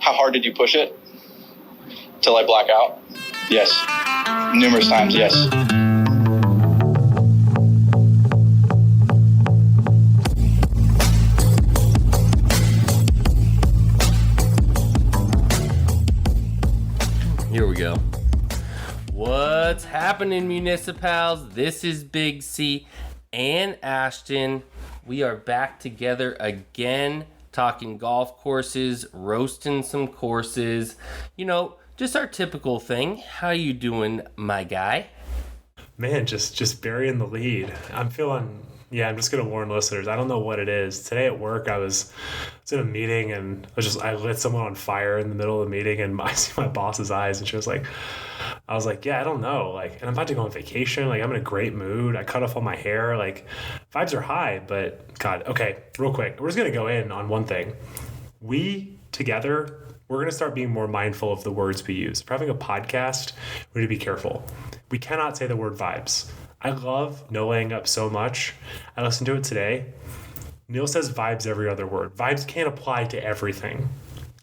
How hard did you push it? Till I black out? Yes. Numerous times, yes. Here we go. What's happening, MuniciPals? This is Big C and Ashton. We are back together again, talking golf courses, roasting some courses. You know, just our typical thing. How you doing, my guy? Man, just burying the lead. I'm just going to warn listeners. I don't know what it is. Today at work, I was in a meeting and I lit someone on fire in the middle of the meeting, and I see my boss's eyes, and I was like, yeah, I don't know. And I'm about to go on vacation. I'm in a great mood. I cut off all my hair. Vibes are high, but God, okay, real quick. We're just going to go in on one thing. We together, we're going to start being more mindful of the words we use. If we're having a podcast, we need to be careful. We cannot say the word vibes. I love No Laying Up so much. I listened to it today. Neil says vibes every other word. Vibes can't apply to everything.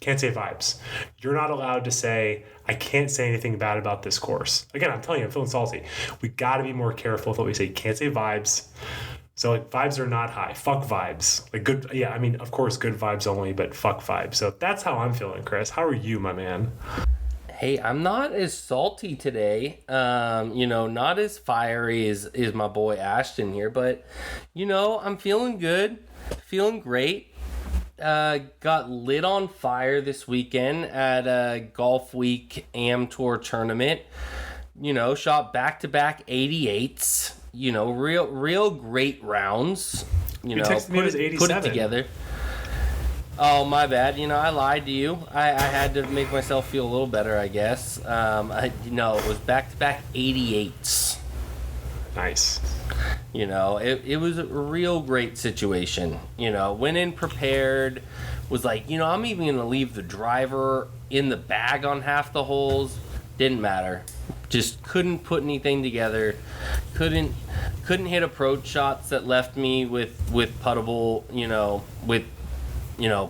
Can't say vibes. You're not allowed to say, I can't say anything bad about this course. Again, I'm telling you, I'm feeling salty. We got to be more careful with what we say. You can't say vibes. So vibes are not high. Fuck vibes. Good. Yeah, I mean, of course, good vibes only, but fuck vibes. So that's how I'm feeling, Chris. How are you, my man? Hey, I'm not as salty today. Not as fiery as my boy Ashton here, but I'm feeling good, feeling great. Got lit on fire this weekend at a Golf Week Am Tour tournament. Shot back-to-back 88s. Real great rounds. You texted me it was 87. Put it together. Oh, my bad. I lied to you. I had to make myself feel a little better, I guess. It was back-to-back 88s. Nice. It was a real great situation. Went in prepared, was like, I'm even going to leave the driver in the bag on half the holes. Didn't matter. Just couldn't put anything together. Couldn't hit approach shots that left me with puttable,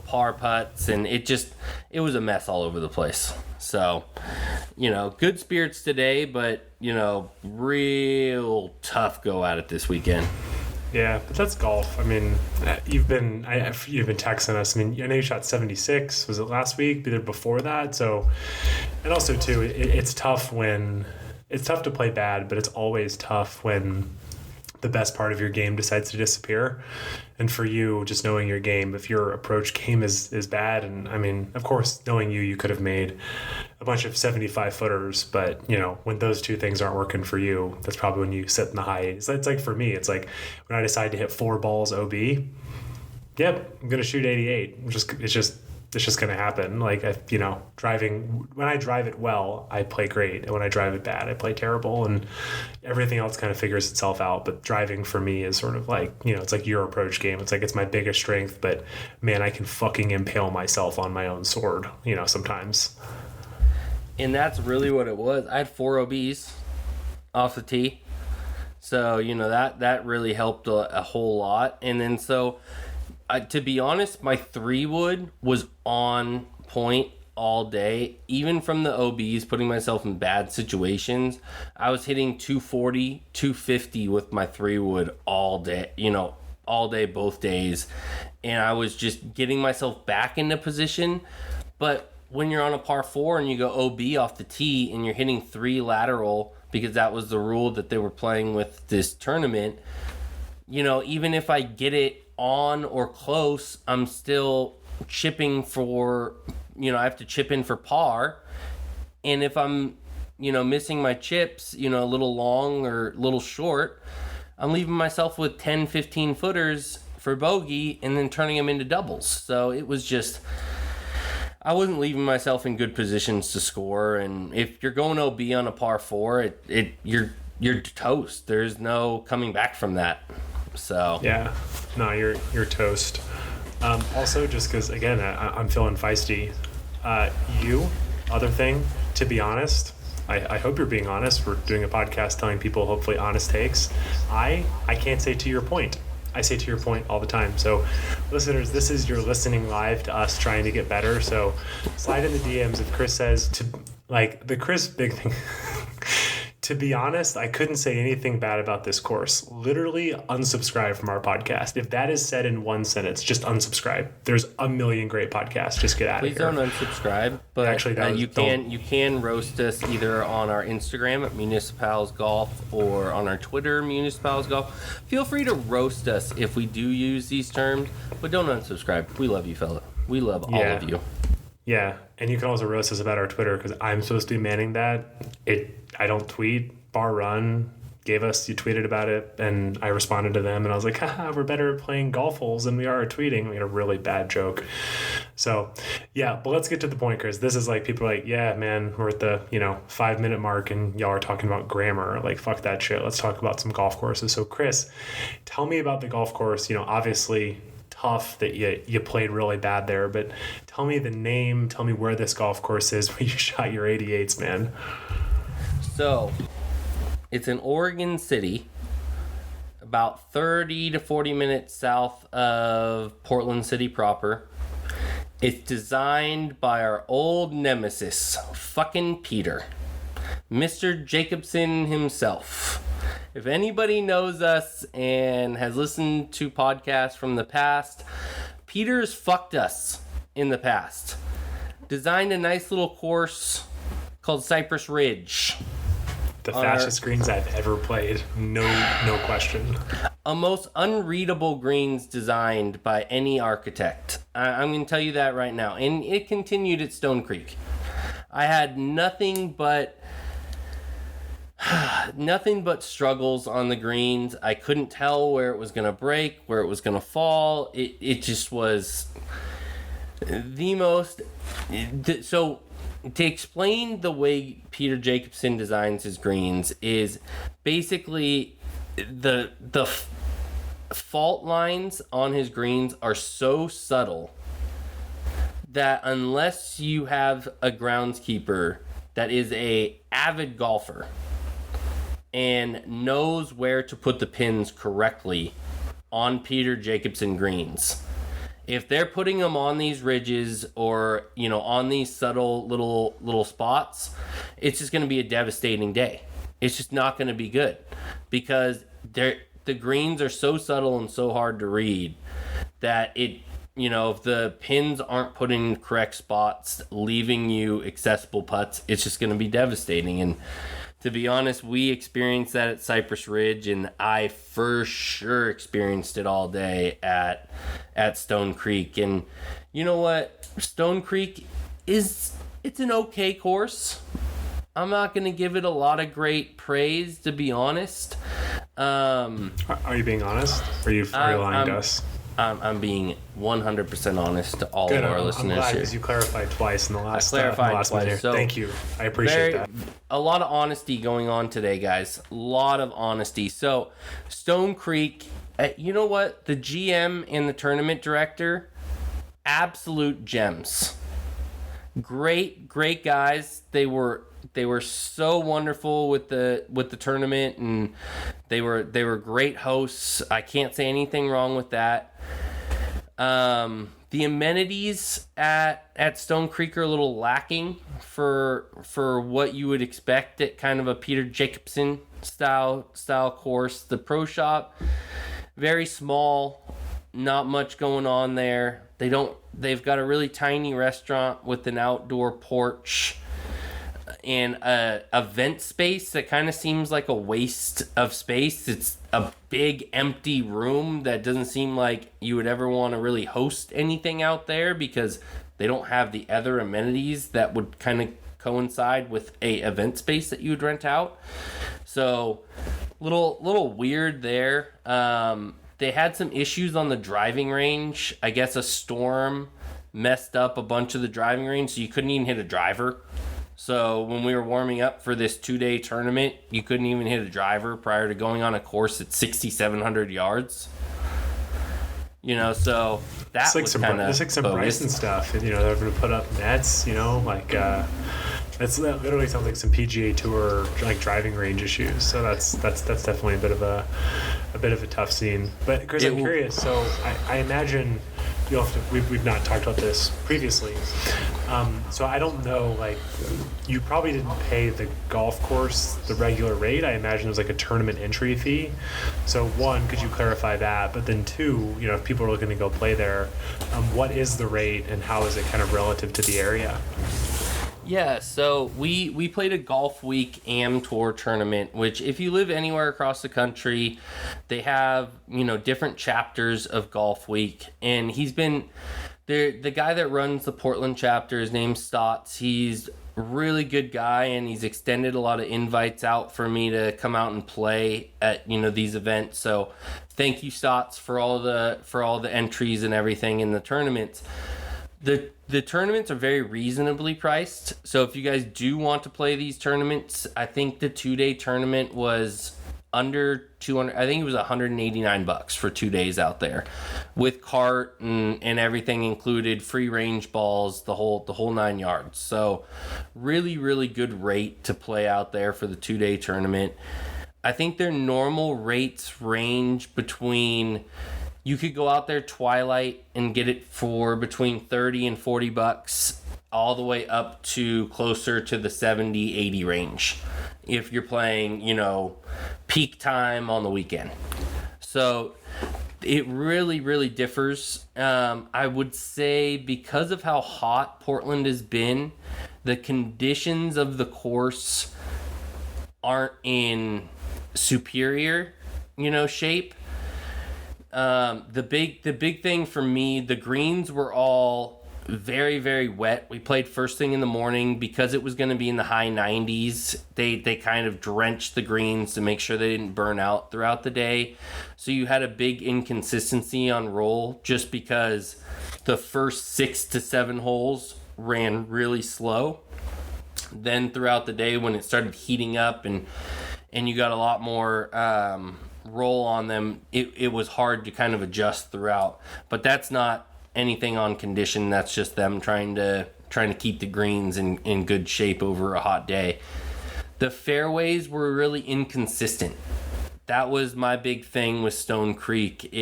par putts, and it was a mess all over the place. So, good spirits today, but, real tough go at it this weekend. Yeah, but that's golf. I mean, you've been texting us. I mean, I know you shot 76. Was it last week? Either before that. So, and also too, it's tough to play bad, but it's always tough when the best part of your game decides to disappear. And for you, just knowing your game, if your approach game is bad, and I mean, of course, knowing you could have made a bunch of 75 footers, but when those two things aren't working for you, that's probably when you sit in the high 80s. It's like for me, it's like when I decide to hit 4 balls OB, yep, I'm going to shoot 88. It's just going to happen. Driving, when I drive it well, I play great. And when I drive it bad, I play terrible, and everything else kind of figures itself out. But driving for me is sort of it's like your approach game. It's like, it's my biggest strength, but man, I can fucking impale myself on my own sword, sometimes. And that's really what it was. I had 4 OBs off the tee. So, that really helped a whole lot. And then to be honest, my 3-wood was on point all day. Even from the OBs, putting myself in bad situations, I was hitting 240, 250 with my 3-wood all day, both days. And I was just getting myself back into position. But when you're on a par 4 and you go OB off the tee and you're hitting 3 lateral, because that was the rule that they were playing with this tournament, even if I get it on or close, I'm still chipping for, I have to chip in for par. And if I'm, missing my chips, a little long or a little short, I'm leaving myself with 10, 15 footers for bogey and then turning them into doubles. So it was just, I wasn't leaving myself in good positions to score. And if you're going OB on a par 4, you're toast. There's no coming back from that. So yeah, no, you're toast. Also, just because again, I'm feeling feisty. Other thing, to be honest, I hope you're being honest. We're doing a podcast telling people hopefully honest takes. I can't say to your point. I say to your point all the time. So listeners, this is your listening live to us trying to get better. So slide in the DMs if Chris says to, like, the Chris big thing. To be honest, I couldn't say anything bad about this course. Literally unsubscribe from our podcast. If that is said in one sentence, just unsubscribe. There's a million great podcasts. Just get out of here. Please don't unsubscribe. But actually, you can roast us either on our Instagram at MuniciPals Golf or on our Twitter, MuniciPals Golf. Feel free to roast us if we do use these terms, but don't unsubscribe. We love you, fella. We love all of you. Yeah, and you can also roast us about our Twitter because I'm supposed to be manning that. I don't tweet. Bar Run you tweeted about it, and I responded to them, and I was like, haha, we're better at playing golf holes than we are at tweeting. We had a really bad joke. So, yeah, but let's get to the point, Chris. This is like, people are like, yeah, man, we're at the, 5-minute mark, and y'all are talking about grammar. Like, fuck that shit. Let's talk about some golf courses. So, Chris, tell me about the golf course. Obviously tough that you played really bad there, but tell me the name, tell me where this golf course is where you shot your 88s, man. So it's in Oregon City, about 30 to 40 minutes south of Portland City proper. It's designed by our old nemesis, fucking Peter, Mr. Jacobson himself. If anybody knows us and has listened to podcasts from the past, Peter's fucked us in the past. Designed a nice little course called Cypress Ridge. The fastest greens I've ever played. No question. A most unreadable greens designed by any architect. I'm going to tell you that right now. And it continued at Stone Creek. I had nothing but struggles on the greens. I couldn't tell where it was going to break, where it was going to fall. It just was the most... So, to explain the way Peter Jacobson designs his greens is basically the fault lines on his greens are so subtle that unless you have a groundskeeper that is a avid golfer and knows where to put the pins correctly on Peter Jacobson greens, if they're putting them on these ridges or, on these subtle little spots, it's just going to be a devastating day. It's just not going to be good because the greens are so subtle and so hard to read that if the pins aren't put in correct spots, leaving you accessible putts, it's just going to be devastating. And to be honest, we experienced that at Cypress Ridge, and I for sure experienced it all day at Stone Creek. And you know what? Stone Creek it's an okay course. I'm not going to give it a lot of great praise, to be honest. Are you being honest? Or are you lying to us? I'm being 100% honest to all of our listeners. I'm glad because you clarified twice in the last twice. minute. So thank you. I appreciate that. A lot of honesty going on today, guys. A lot of honesty. So, Stone Creek, you know what? The GM and the tournament director, absolute gems. Great guys. They were so wonderful with the tournament, and they were great hosts. I can't say anything wrong with that. The amenities at Stone Creek are a little lacking for what you would expect at kind of a Peter Jacobson style course. The pro shop, very small, not much going on there. They've got a really tiny restaurant with an outdoor porch and a vent space that kind of seems like a waste of space. It's a big empty room that doesn't seem like you would ever want to really host anything out there because they don't have the other amenities that would kind of coincide with a event space that you would rent out. So little weird there. They had some issues on the driving range. I guess a storm messed up a bunch of the driving range, so you couldn't even hit a driver. So when we were warming up for this 2-day tournament, you couldn't even hit a driver prior to going on a course at 6,700 yards. So that was kind of it's like some Bryson stuff. They're going to put up nets. It's literally sounds like some PGA Tour like driving range issues. So that's definitely a bit of a a bit of a tough scene. But Chris, I'm curious. So I imagine you have to. We've not talked about this previously. So I don't know. Like, you probably didn't pay the golf course the regular rate. I imagine it was like a tournament entry fee. So one, could you clarify that? But then two, you know, if people are looking to go play there, what is the rate and how is it kind of relative to the area? Yeah, so we played a Golf Week Am Tour tournament, which if you live anywhere across the country, they have, you know, different chapters of Golf Week. And he's been, the guy that runs the Portland chapter, his name's Stotts. He's a really good guy, and he's extended a lot of invites out for me to come out and play at, you know, these events. So thank you, Stotts, for all the entries and everything in the tournaments. The tournaments are very reasonably priced. So if you guys do want to play these tournaments, I think the 2-day tournament was under 200. I think it was $189 for 2 days out there, with cart and everything included, free range balls, the whole 9 yards. So really, really good rate to play out there for the 2-day tournament. I think their normal rates range between, you could go out there twilight and get it for between $30 and $40, all the way up to closer to the 70, 80 range if you're playing, you know, peak time on the weekend. So it really, really differs. I would say because of how hot Portland has been, the conditions of the course aren't in superior, you know, shape. The big thing for me, the greens were all very, very wet. We played first thing in the morning because it was going to be in the high 90s. They kind of drenched the greens to make sure they didn't burn out throughout the day. So you had a big inconsistency on roll just because the first 6 to 7 holes ran really slow. Then throughout the day, when it started heating up and you got a lot more roll on them, it was hard to kind of adjust throughout. But that's not anything on condition. That's just them trying to keep the greens in good shape over a hot day. The fairways were really inconsistent. That was my big thing with Stone Creek.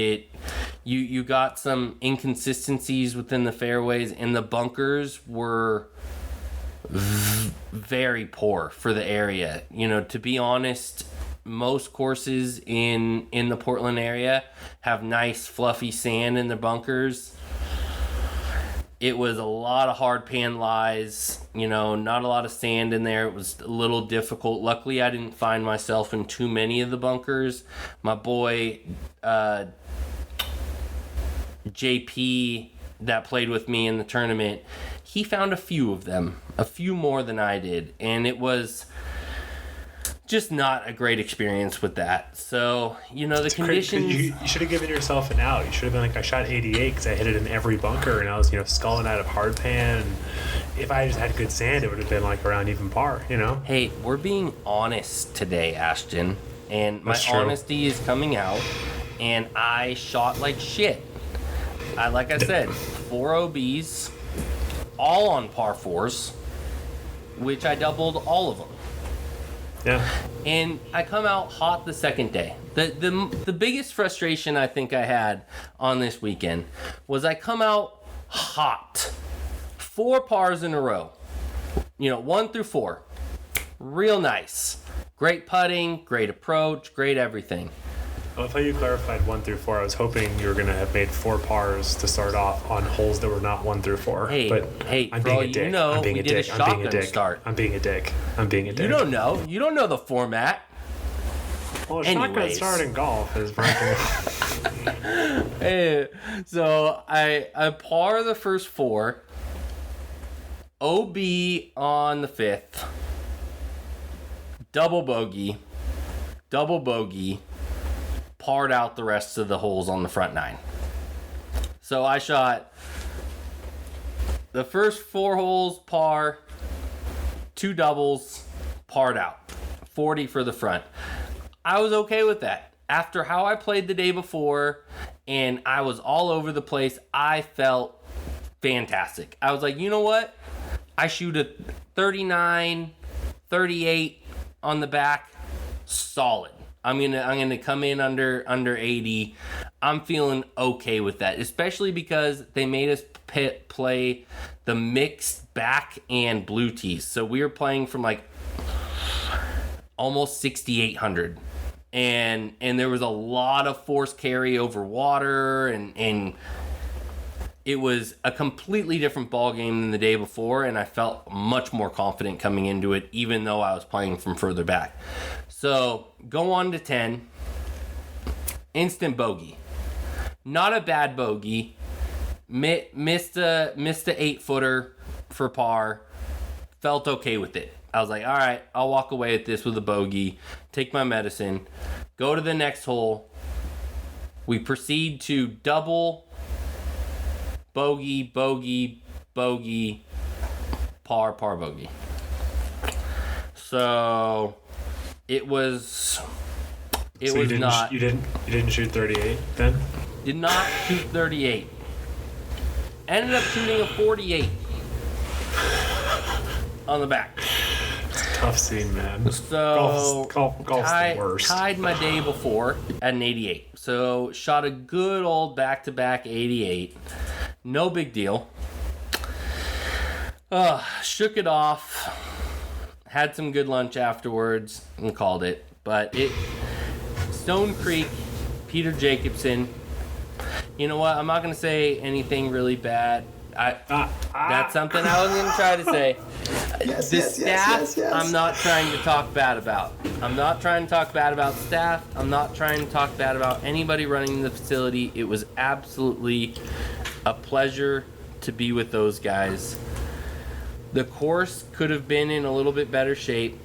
You got some inconsistencies within the fairways, and the bunkers were very poor for the area. You know, to be honest, most courses in the Portland area have nice fluffy sand in the bunkers. It was a lot of hard pan lies, you know, not a lot of sand in there. It was a little difficult. Luckily, I didn't find myself in too many of the bunkers. My boy JP that played with me in the tournament, he found a few of them, a few more than I did, and it was just not a great experience with that. So, you know, the conditions... You should have given yourself an out. You should have been like, I shot 88 because I hit it in every bunker, and I was, you know, sculling out of hard pan. And if I just had good sand, it would have been like around even par, you know? Hey, we're being honest today, Ashton, and my honesty is coming out, and I shot like shit. Like I said, 4 OBs, all on par 4s, which I doubled all of them. Yeah. And I come out hot the second day. The biggest frustration I think I had on this weekend was I come out hot. 4 pars in a row. You know, 1 through 4. Real nice. Great putting, great approach, great everything. I thought you clarified 1 through 4. I was hoping you were going to have made 4 pars to start off on holes that were not 1 through 4. Hey, I'm being a dick. You know, I'm being we a did dick. a shotgun start. I'm being a dick. You don't know. You don't know the format. Well, a shotgun start in golf is Hey, so I par the first 4. OB on the 5th. Double bogey. Parred out the rest of the holes on the front 9. So I shot the first 4 holes par, 2 doubles, parred out, 40 for the front. I was okay with that. After how I played the day before and I was all over the place, I felt fantastic. I was like, you know what? I shoot a 39, 38 on the back, solid. I'm gonna come in under 80. I'm feeling okay with that, especially because they made us play the mixed back and blue tees. So we were playing from like almost 6,800, and there was a lot of force carry over water, and it was a completely different ball game than the day before, and I felt much more confident coming into it, even though I was playing from further back. So go on to 10, instant bogey. Not a bad bogey. Missed a 8-footer for par. Felt okay with it. I was like, all right, I'll walk away with this with a bogey. Take my medicine. Go to the next hole. We proceed to double, bogey, bogey, bogey, par, bogey. So it was not. You didn't shoot 38 then? Did not shoot 38. Ended up shooting a 48 on the back. It's a tough scene, man. So golf's the worst. Tied my day before at an 88. So shot a good old back-to-back 88. No big deal. Shook it off. Had some good lunch afterwards and called it. But Stone Creek, Peter Jacobson. You know what? I'm not going to say anything really bad. That's something I was going to try to say. Yes. I'm not trying to talk bad about. I'm not trying to talk bad about staff. I'm not trying to talk bad about anybody running the facility. It was absolutely a pleasure to be with those guys. The course could have been in a little bit better shape,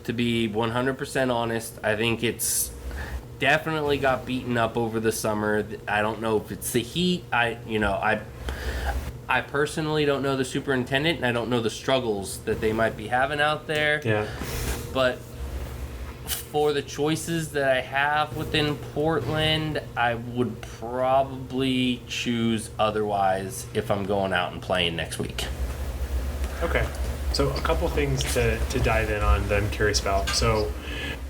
to be 100% honest. I think it's definitely got beaten up over the summer. I don't know if it's the heat. I personally don't know the superintendent, and I don't know the struggles that they might be having out there. Yeah. But for the choices that I have within Portland, I would probably choose otherwise if I'm going out and playing next week. Okay. So a couple things to dive in on that I'm curious about. So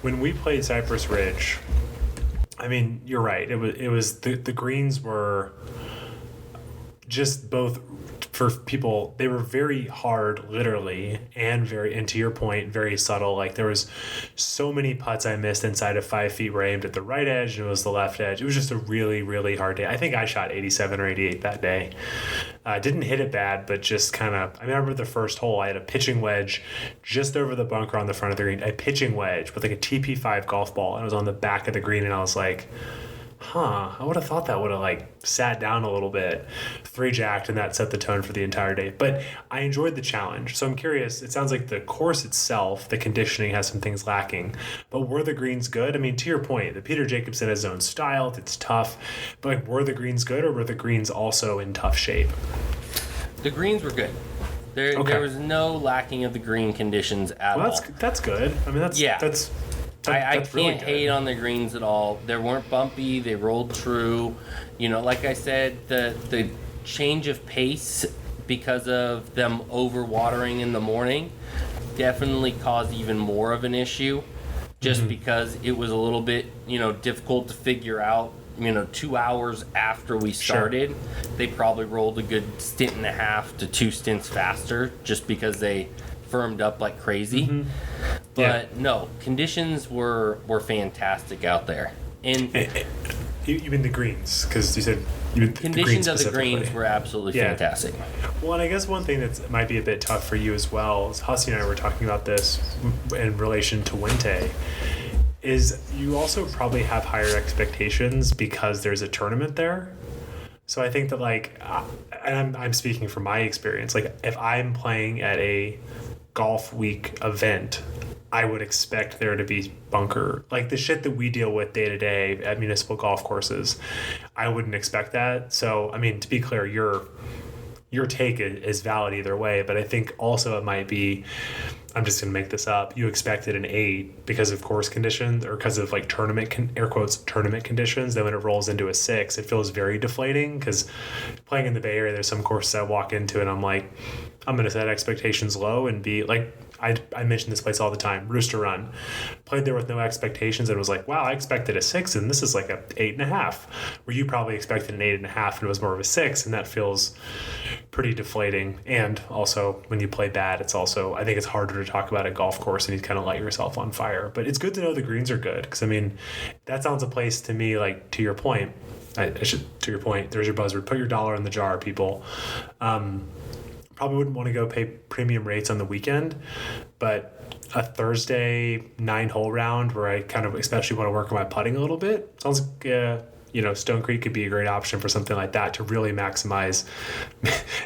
when we played Cypress Ridge, I mean, you're right. It was the greens were just both for people, they were very hard literally and to your point, very subtle. Like there was so many putts I missed inside of 5 feet were aimed at the right edge and it was the left edge. It was just a really, really hard day. I think I shot 87 or 88 that day. Didn't hit it bad, but just kind of, I remember the first hole, I had a pitching wedge just over the bunker on the front of the green, a pitching wedge with like a TP5 golf ball, and it was on the back of the green, and I was like, I would have thought that would have like sat down a little bit, 3-jacked, and that set the tone for the entire day. But I enjoyed the challenge. So I'm curious, it sounds like the course itself, the conditioning has some things lacking, but were the greens good? I mean, to your point, the Peter Jacobson has his own style, it's tough, but like, were the greens good, or were the greens also in tough shape? The greens were good. There was no lacking of the green conditions at all. That's good. I mean, that's I that's really can't hate on the greens at all. They weren't bumpy. They rolled true. You know, like I said, the change of pace because of them overwatering in the morning definitely caused even more of an issue, just because it was a little bit, difficult to figure out. 2 hours after we started, They probably rolled a good stint and a half to 2 stints faster just because they firmed up like crazy. But no, conditions were fantastic out there. And you mean the greens, because you said conditions of the greens were absolutely fantastic. Well, and I guess one thing that might be a bit tough for you as well, is Hussey and I were talking about this in relation to Wente, is you also probably have higher expectations because there's a tournament there. So I think that and I'm speaking from my experience, like if I'm playing at a golf week event, I would expect there to be bunker, like the shit that we deal with day to day at municipal golf courses. I wouldn't expect that. So, I mean, to be clear, your take is valid either way, but I think also it might be, I'm just going to make this up, you expected an 8 because of course conditions, or because of like air quotes, tournament conditions. Then when it rolls into a 6, it feels very deflating, because playing in the Bay Area, there's some courses I walk into and I'm like, I'm going to set expectations low and be like, I mention this place all the time, Rooster Run. played there with no expectations and was like, wow, I expected a 6 and this is like a 8.5, where you probably expected an 8.5 and it was more of a 6, and that feels pretty deflating. And also, when you play bad, it's also, I think it's harder to talk about a golf course and you kind of light yourself on fire. But it's good to know the greens are good, because I mean, that sounds a place to me, like, to your point, to your point, there's your buzzword, put your dollar in the jar, people. Probably wouldn't want to go pay premium rates on the weekend, but a Thursday 9-hole round where I kind of especially want to work on my putting a little bit, sounds like, Stone Creek could be a great option for something like that to really maximize,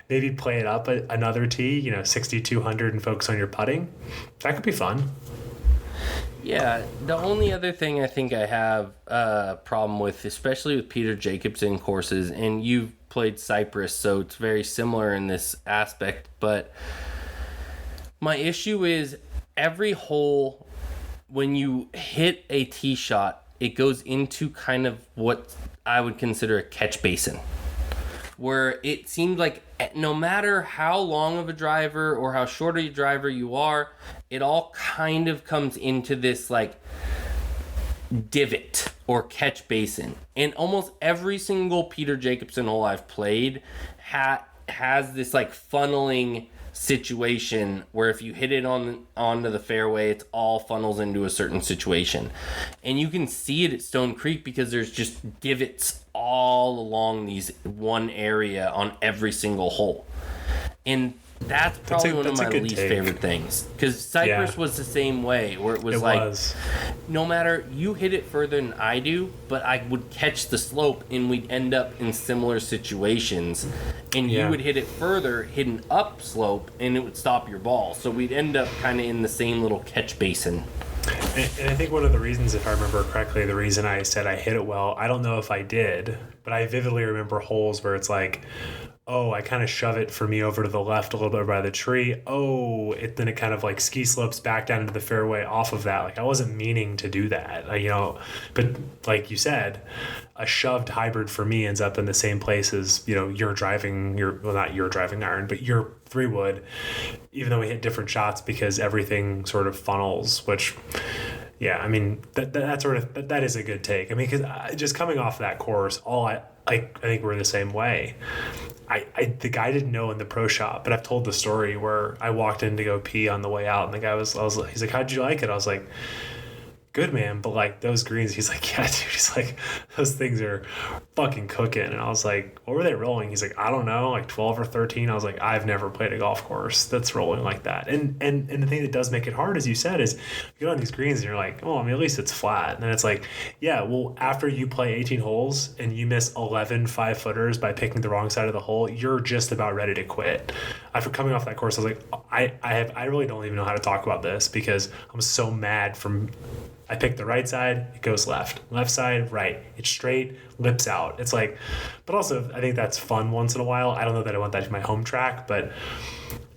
maybe play it up another tee, 6,200 and focus on your putting. That could be fun. Yeah, the only other thing I think I have a problem with, especially with Peter Jacobson courses, and you've played Cypress, so it's very similar in this aspect, but my issue is every hole, when you hit a tee shot, it goes into kind of what I would consider a catch basin, where it seemed like no matter how long of a driver or how short a driver you are, it all kind of comes into this like divot or catch basin. And almost every single Peter Jacobson hole I've played has this like funneling situation where if you hit it onto the fairway, it's all funnels into a certain situation. And you can see it at Stone Creek because there's just divots all along these one area on every single hole. And that's probably one of my least favorite things, because Cypress was the same way, where it was no matter, you hit it further than I do, but I would catch the slope and we'd end up in similar situations, and you would hit it further, hit an up slope, and it would stop your ball. So we'd end up kind of in the same little catch basin. And I think one of the reasons, if I remember correctly, the reason I said I hit it well, I don't know if I did, but I vividly remember holes where it's like, oh, I kind of shove it for me over to the left a little bit by the tree. Oh, then it kind of like ski slopes back down into the fairway off of that. Like, I wasn't meaning to do that, but like you said, a shoved hybrid for me ends up in the same place as, not your driving iron, but your 3-wood, even though we hit different shots because everything sort of funnels, which, yeah, I mean, that is a good take. I mean, because just coming off that course, I think we're the same way. The guy didn't know in the pro shop, but I've told the story where I walked in to go pee on the way out, and the guy he's like, how'd you like it? I was like, good, man, but like those greens, he's like, yeah, dude, he's like, those things are fucking cooking. And I was like, what were they rolling? He's like, I don't know, like 12 or 13. I was like, I've never played a golf course that's rolling like that. And the thing that does make it hard, as you said, is you get on these greens and you're like, oh, I mean, at least it's flat. And then it's like, yeah, well, after you play 18 holes and you miss 11 5-footers by picking the wrong side of the hole, you're just about ready to quit. After coming off that course, I was like, I really don't even know how to talk about this, because I'm so mad I pick the right side, it goes left side, right. It's straight, lips out. It's like, but also I think that's fun once in a while. I don't know that I want that to my home track, but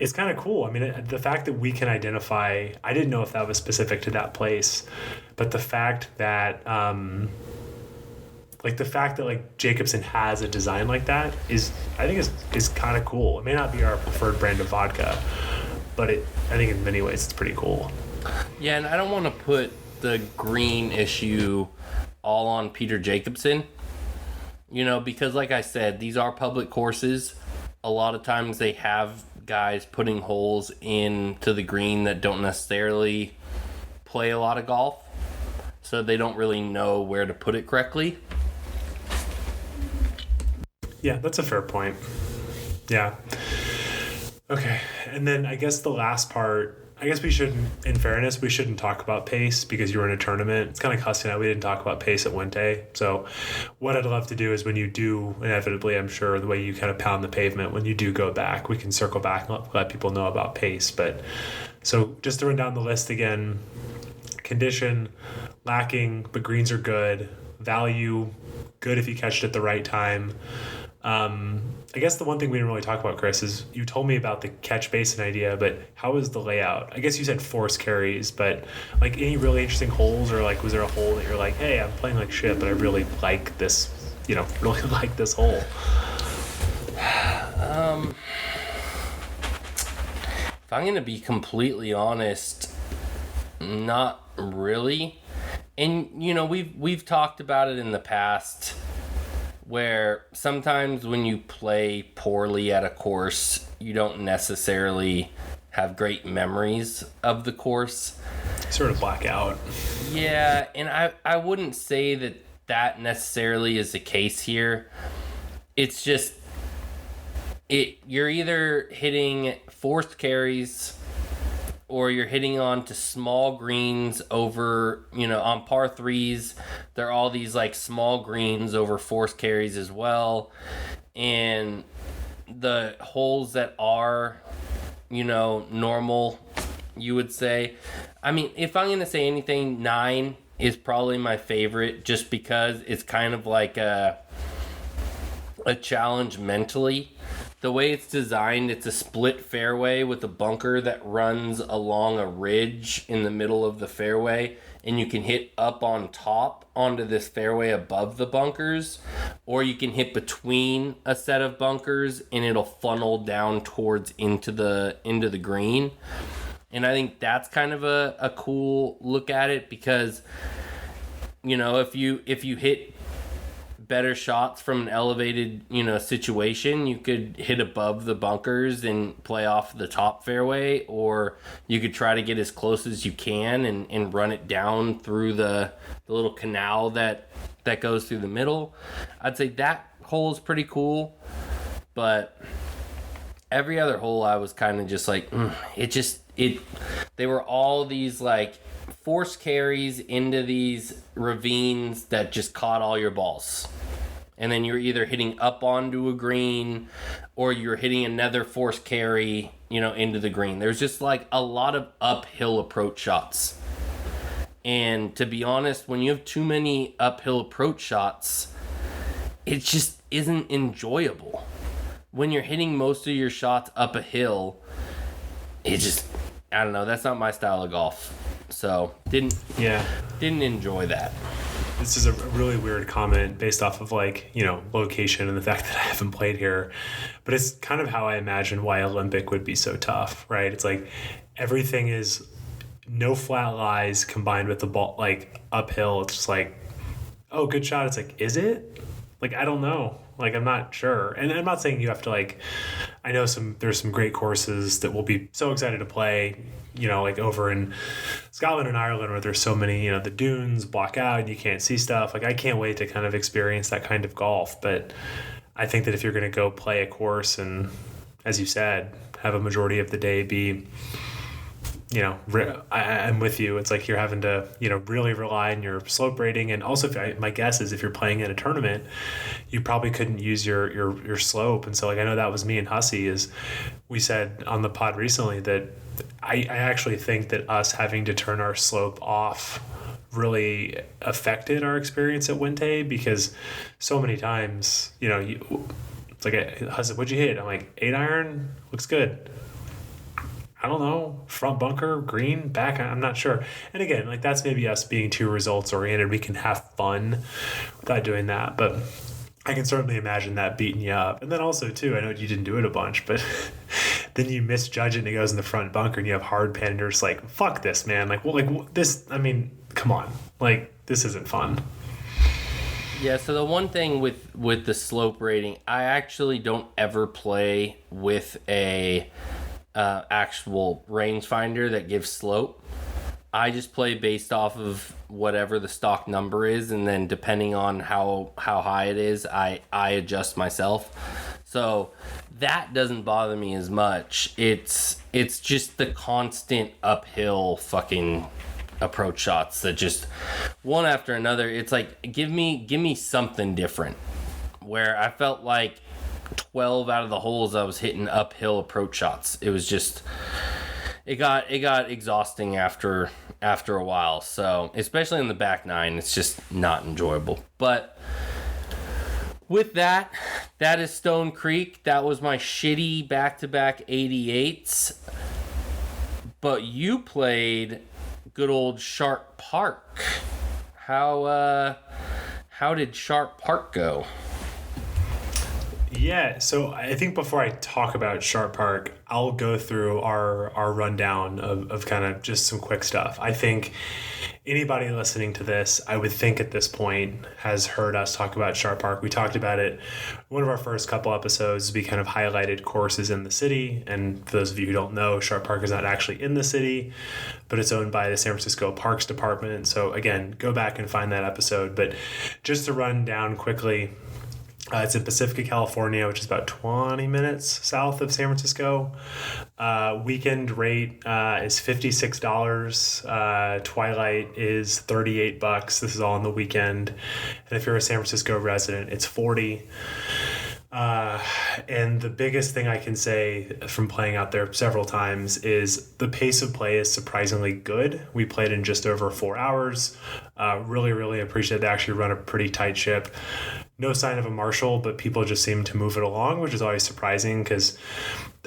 it's kind of cool. I mean, the fact that we can identify, I didn't know if that was specific to that place, but the fact that, Jacobson has a design like that is kind of cool. It may not be our preferred brand of vodka, but I think in many ways it's pretty cool. Yeah, and I don't want to put the green issue all on Peter Jacobson, because like I said, these are public courses. A lot of times they have guys putting holes into the green that don't necessarily play a lot of golf, so they don't really know where to put it correctly. Yeah, that's a fair point. Yeah. Okay, and then I guess the last part, we shouldn't talk about pace because you were in a tournament. It's kind of cussing out. We didn't talk about pace at Wente. So what I'd love to do is when you do, inevitably, I'm sure, the way you kind of pound the pavement, when you do go back, we can circle back and let people know about pace. But so just to run down the list again, condition, lacking, but greens are good. Value, good if you catch it at the right time. I guess the one thing we didn't really talk about, Chris, is you told me about the catch basin idea, but how was the layout? I guess you said force carries, but like any really interesting holes, or like was there a hole that you're like, hey, I'm playing like shit, but I really like this, really like this hole? If I'm going to be completely honest, not really. And you know, we've talked about it in the past where sometimes when you play poorly at a course, you don't necessarily have great memories of the course. Sort of black out. Yeah, and I wouldn't say that necessarily is the case here. It's just you're either hitting forced carries or you're hitting on to small greens over, you know, on par threes. There are all these like small greens over forced carries as well. And the holes that are, you know, normal, you would say. I mean, if I'm going to say anything, 9 is probably my favorite just because it's kind of like a challenge mentally. The way it's designed, it's a split fairway with a bunker that runs along a ridge in the middle of the fairway, and you can hit up on top onto this fairway above the bunkers, or you can hit between a set of bunkers and it'll funnel down towards into the green. And I think that's kind of a cool look at it because, you know, if you hit better shots from an elevated, you know, situation, you could hit above the bunkers and play off the top fairway, or you could try to get as close as you can and run it down through the little canal that goes through the middle. I'd say that hole is pretty cool, but every other hole I was kind of just like, they were all these like force carries into these ravines that just caught all your balls. And then you're either hitting up onto a green or you're hitting another force carry, you know, into the green. There's just like a lot of uphill approach shots. And to be honest, when you have too many uphill approach shots, it just isn't enjoyable. When you're hitting most of your shots up a hill, it just, I don't know, that's not my style of golf. So didn't enjoy that. This is a really weird comment based off of like, you know, location and the fact that I haven't played here, but it's kind of how I imagine why Olympic would be so tough, right? It's like everything is no flat lies combined with the ball like uphill. It's just like, oh, good shot. It's like, is it? Like, I don't know. Like, I'm not sure. And I'm not saying you have to like, I know there's some great courses that we'll be so excited to play, you know, like over in Scotland and Ireland where there's so many, you know, the dunes block out and you can't see stuff. Like, I can't wait to kind of experience that kind of golf. But I think that if you're going to go play a course and, as you said, have a majority of the day be, you know, I'm with you. It's like you're having to, you know, really rely on your slope rating. And also, my guess is if you're playing in a tournament, you probably couldn't use your slope. And so, like, I know that was me and Hussey, is we said on the pod recently that I actually think that us having to turn our slope off really affected our experience at Wente, because so many times, you know, it's like, Hussey, what'd you hit? I'm like, 8-iron, looks good. I don't know, front bunker, green, back, I'm not sure. And again, like, that's maybe us being too results oriented. We can have fun without doing that, but I can certainly imagine that beating you up. And then also too, I know you didn't do it a bunch, but then you misjudge it and it goes in the front bunker and you have hard pin and you're just like, fuck this, man. Like, well, like this, I mean, come on, like, this isn't fun. Yeah, so the one thing with the slope rating, I actually don't ever play with a actual rangefinder that gives slope. I just play based off of whatever the stock number is, and then depending on how high it is, I adjust myself. So that doesn't bother me as much. It's just the constant uphill fucking approach shots that just one after another. It's like, give me something different. Where I felt like 12 out of the holes I was hitting uphill approach shots. It was just, it got exhausting after a while. So especially in the back nine, it's just not enjoyable. But with that is Stone Creek. That was my shitty back-to-back 88s. But you played good old Sharp Park. How did Sharp Park go? Yeah, so I think before I talk about Sharp Park, I'll go through our rundown of kind of just some quick stuff. I think anybody listening to this, I would think at this point, has heard us talk about Sharp Park. We talked about it one of our first couple episodes. We kind of highlighted courses in the city. And for those of you who don't know, Sharp Park is not actually in the city, but it's owned by the San Francisco Parks Department. So again, go back and find that episode. But just to run down quickly, it's in Pacifica, California, which is about 20 minutes south of San Francisco. Weekend rate is $56. Twilight is $38. This is all on the weekend. And if you're a San Francisco resident, it's $40. And the biggest thing I can say from playing out there several times is the pace of play is surprisingly good. We played in just over 4 hours. Really, really appreciate they actually run a pretty tight ship. No sign of a marshal, but people just seem to move it along, which is always surprising because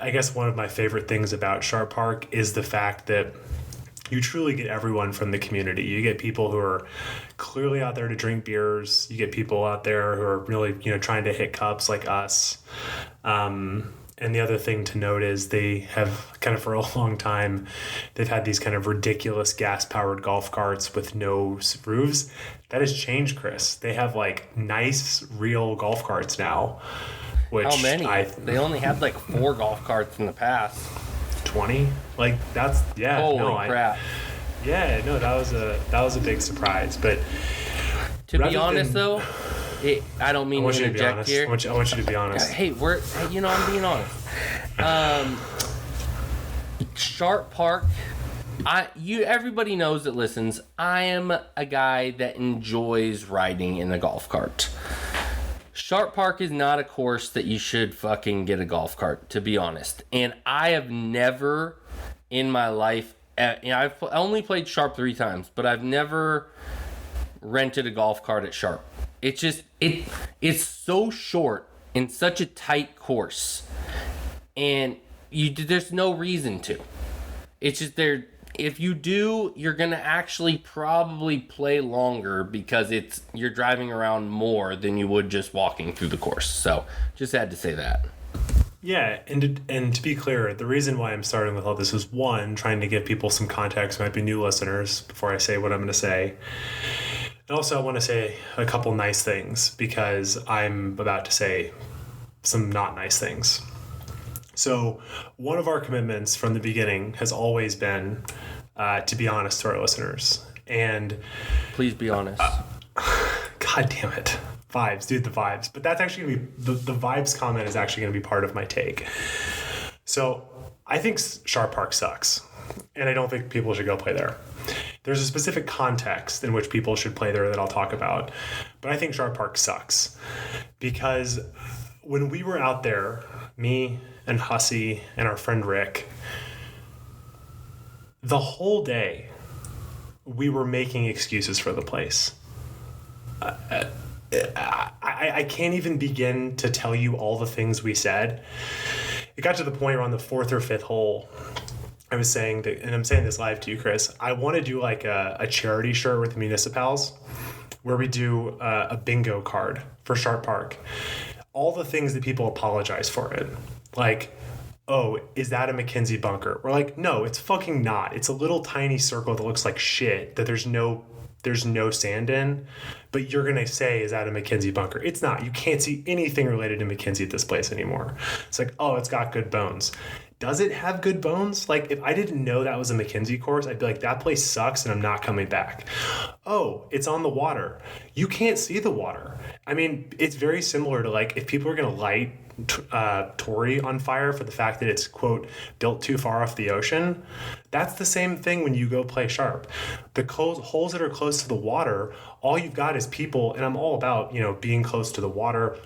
I guess one of my favorite things about Sharp Park is the fact that you truly get everyone from the community. You get people who are clearly out there to drink beers. You get people out there who are really, trying to hit cups like us. And the other thing to note is they have kind of for a long time, they've had these kind of ridiculous gas-powered golf carts with no roofs. That has changed, Chris. They have like nice, real golf carts now. Which how many? They only had like 4 golf carts in the past. 20? Like that's yeah. Holy crap! That was a big surprise. But to be honest, though. I don't mean to interject here. I want you to be honest. Hey, I'm being honest. Sharp Park. Everybody knows that listens. I am a guy that enjoys riding in a golf cart. Sharp Park is not a course that you should fucking get a golf cart, to be honest. And I have never in my life, I've only played Sharp 3 times, but I've never rented a golf cart at Sharp. It's just it's so short and such a tight course, and there's no reason to. It's just there. If you do, you're gonna actually probably play longer because you're driving around more than you would just walking through the course. So just had to say that. Yeah, and to be clear, the reason why I'm starting with all this is one, trying to give people some context, might be new listeners, before I say what I'm going to say. And also, I want to say a couple nice things because I'm about to say some not nice things. So one of our commitments from the beginning has always been to be honest to our listeners. And please be honest. God damn it. Vibes, dude, the vibes. But that's actually going to be, the vibes comment is actually going to be part of my take. So I think Sharp Park sucks. And I don't think people should go play there. There's a specific context in which people should play there that I'll talk about. But I think Sharp Park sucks. Because when we were out there, me and Hussey and our friend Rick, the whole day we were making excuses for the place. I can't even begin to tell you all the things we said. It got to the point around the 4th or 5th hole. I was saying that, and I'm saying this live to you, Chris, I want to do like a charity shirt with MuniciPals where we do a bingo card for Sharp Park. All the things that people apologize for it. Like, oh, is that a MacKenzie bunker? We're like, no, it's fucking not. It's a little tiny circle that looks like shit that there's no sand in, but you're going to say, is that a MacKenzie bunker? It's not. You can't see anything related to MacKenzie at this place anymore. It's like, oh, it's got good bones. Does it have good bones? Like, if I didn't know that was a MacKenzie course, I'd be like, that place sucks and I'm not coming back. Oh, it's on the water. You can't see the water. I mean, it's very similar to like if people are going to light Torrey on fire for the fact that it's, quote, built too far off the ocean. That's the same thing when you go play Sharp. The holes that are close to the water, all you've got is people, and I'm all about, being close to the water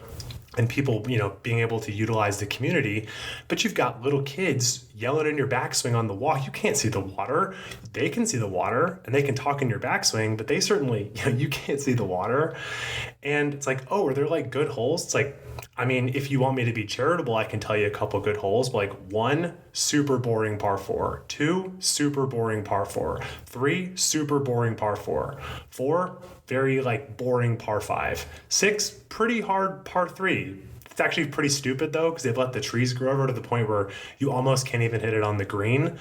and people, being able to utilize the community, but you've got little kids yelling in your backswing on the wall. You can't see the water. They can see the water and they can talk in your backswing, but they certainly, you can't see the water. And it's like, oh, are there like good holes? It's like, I mean, if you want me to be charitable, I can tell you a couple good holes, but like 1, super boring par 4, 2, super boring par 4, 3, super boring par 4, 4, very like boring par 5, 6, pretty hard par 3, It's actually pretty stupid though, because they've let the trees grow over to the point where you almost can't even hit it on the green.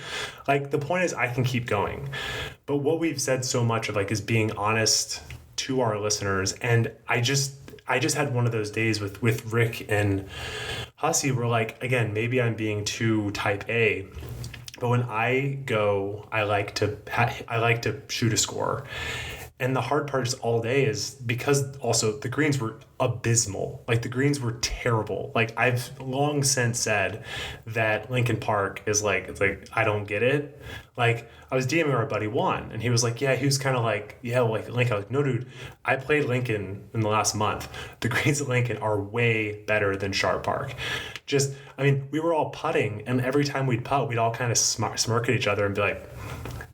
Like, the point is, I can keep going. But what we've said so much of, like, is being honest to our listeners. And I just had one of those days with Rick and Hussey where, like, again, maybe I'm being too type A, but when I go, I like to shoot a score. And the hard part is all day is because also the greens were abysmal. Like, the greens were terrible. Like, I've long since said that Lincoln Park is like, it's like, I don't get it. Like, I was DMing our buddy Juan, and he was like, yeah, he was kind of like, yeah, like Lincoln. I was like, no, dude, I played Lincoln in the last month. The greens at Lincoln are way better than Sharp Park. Just, I mean, we were all putting, and every time we'd putt, we'd all kind of smirk at each other and be like,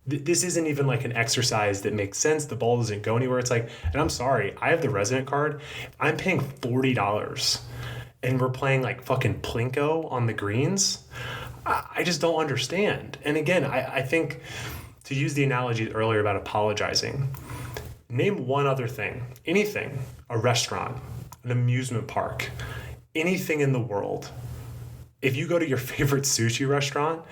this isn't even like an exercise that makes sense. The ball doesn't go anywhere. It's like, and I'm sorry, I have the resident card. I'm paying $40 and we're playing like fucking Plinko on the greens. I just don't understand. And again, I think, to use the analogy earlier about apologizing, name one other thing, anything, a restaurant, an amusement park, anything in the world. If you go to your favorite sushi restaurant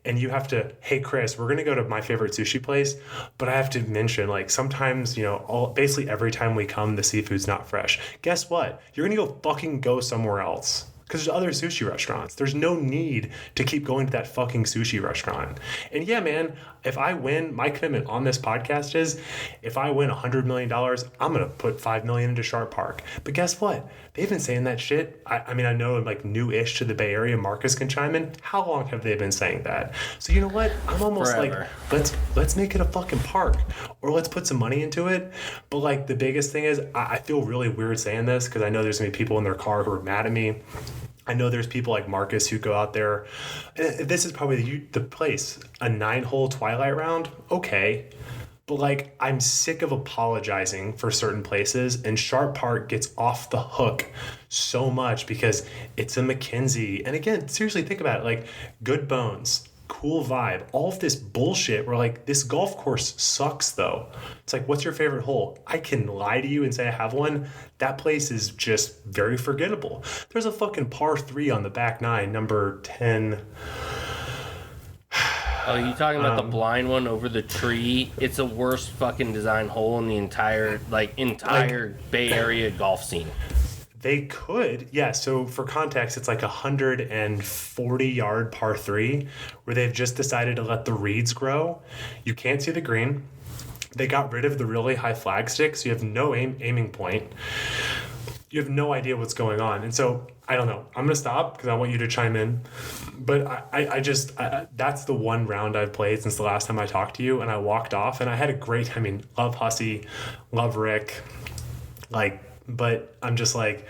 and you have to, hey, Chris, we're going to go to my favorite sushi place, but I have to mention, like, sometimes, you know, basically every time we come, the seafood's not fresh. Guess what? You're going to go somewhere else. Because there's other sushi restaurants. There's no need to keep going to that fucking sushi restaurant. And yeah, man, if I win, my commitment on this podcast is, if I win $100 million, I'm going to put $5 million into Sharp Park. But guess what? They've been saying that shit. I mean, I know I'm like new-ish to the Bay Area. Marcus can chime in. How long have they been saying that? So you know what? I'm almost Forever. like, let's make it a fucking park, or let's put some money into it. But like, the biggest thing is, I feel really weird saying this because I know there's going to be people in their car who are mad at me. I know there's people like Marcus who go out there. This is probably the place. A 9-hole twilight round? Okay. But like, I'm sick of apologizing for certain places, and Sharp Park gets off the hook so much because it's a MacKenzie. And again, seriously, think about it. Like, good bones, cool vibe, all of this bullshit where like, this golf course sucks though. It's like, what's your favorite hole? I can lie to you and say I have one. That place is just very forgettable. There's a fucking par 3 on the back 9, number 10. Oh, you talking about the blind one over the tree? It's the worst fucking design hole in the entire Bay Area golf scene. They could, yeah. So for context, it's like 140-yard par 3 where they've just decided to let the reeds grow. You can't see the green. They got rid of the really high flag stick, so you have no aiming point. You have no idea what's going on. And so, I don't know. I'm going to stop because I want you to chime in. But I just, that's the one round I've played since the last time I talked to you. And I walked off and I had a great, I mean, love Hussey, love Rick. Like, but I'm just like,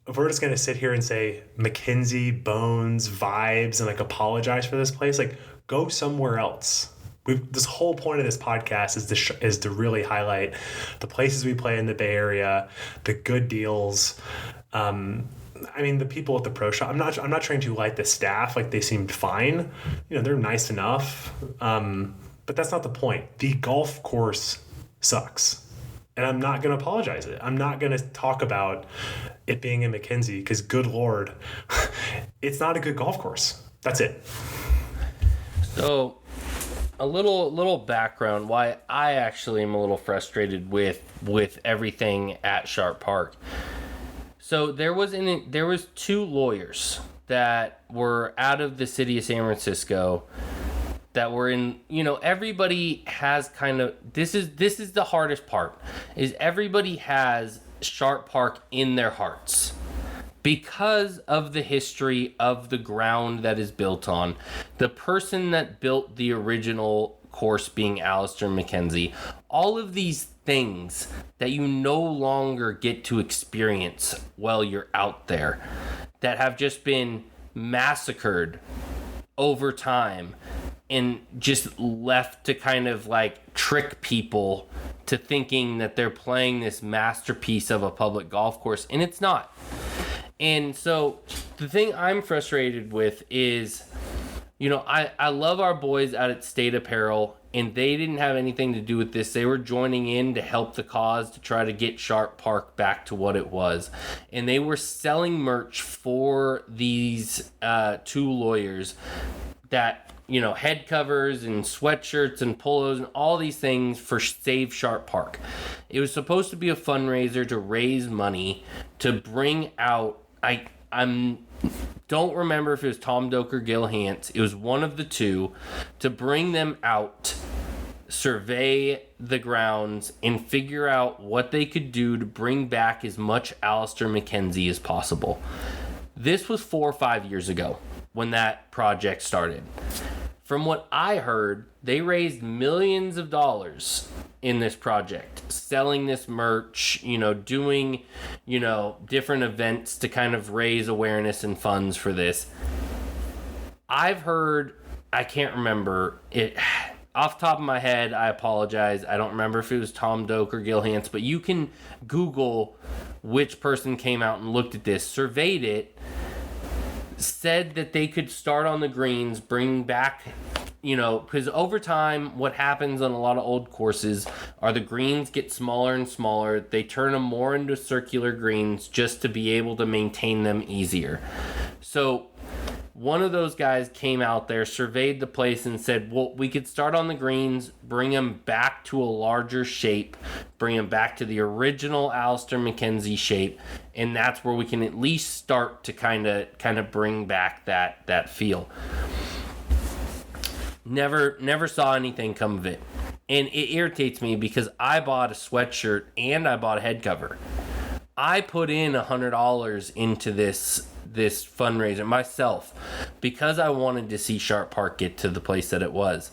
if we're just going to sit here and say MacKenzie, bones, vibes, and like apologize for this place, like, go somewhere else. This whole point of this podcast is to really highlight the places we play in the Bay Area, the good deals. I mean, the people at the pro shop. I'm not trying to light the staff. Like, they seemed fine. You know, they're nice enough. But that's not the point. The golf course sucks, and I'm not going to apologize it. I'm not going to talk about it being in MacKenzie because, good Lord, it's not a good golf course. That's it. So, a little background why I actually am a little frustrated with everything at Sharp Park. So there was 2 lawyers that were out of the city of San Francisco that were in, you know, everybody has kind of, this is the hardest part, is everybody has Sharp Park in their hearts. Because of the history of the ground that is built on, the person that built the original course being Alister MacKenzie, all of these things that you no longer get to experience while you're out there, that have just been massacred over time and just left to kind of like trick people to thinking that they're playing this masterpiece of a public golf course, and it's not. And so the thing I'm frustrated with is I love our boys out at State Apparel, and they didn't have anything to do with this. They were joining in to help the cause to try to get Sharp Park back to what it was. And they were selling merch for these two lawyers that, head covers and sweatshirts and polos and all these things for Save Sharp Park. It was supposed to be a fundraiser to raise money to bring out, I'm don't remember if it was Tom Doak or Gil Hance. It was one of the two, to bring them out, survey the grounds, and figure out what they could do to bring back as much Alister MacKenzie as possible. This was 4 or 5 years ago when that project started. From what I heard, they raised millions of dollars in this project, selling this merch, doing, different events to kind of raise awareness and funds for this. I've heard, I can't remember it off the top of my head. I apologize. I don't remember if it was Tom Doak or Gil Hance, but you can Google which person came out and looked at this, surveyed it, said that they could start on the greens, bring back, because over time, what happens on a lot of old courses are the greens get smaller and smaller. They turn them more into circular greens just to be able to maintain them easier. So one of those guys came out there, surveyed the place, and said, well, we could start on the greens, bring them back to a larger shape, bring them back to the original Alister MacKenzie shape, and that's where we can at least start to kind of bring back that feel. Never saw anything come of it. And it irritates me because I bought a sweatshirt and I bought a head cover. I put in $100 into this fundraiser myself because I wanted to see Sharp Park get to the place that it was.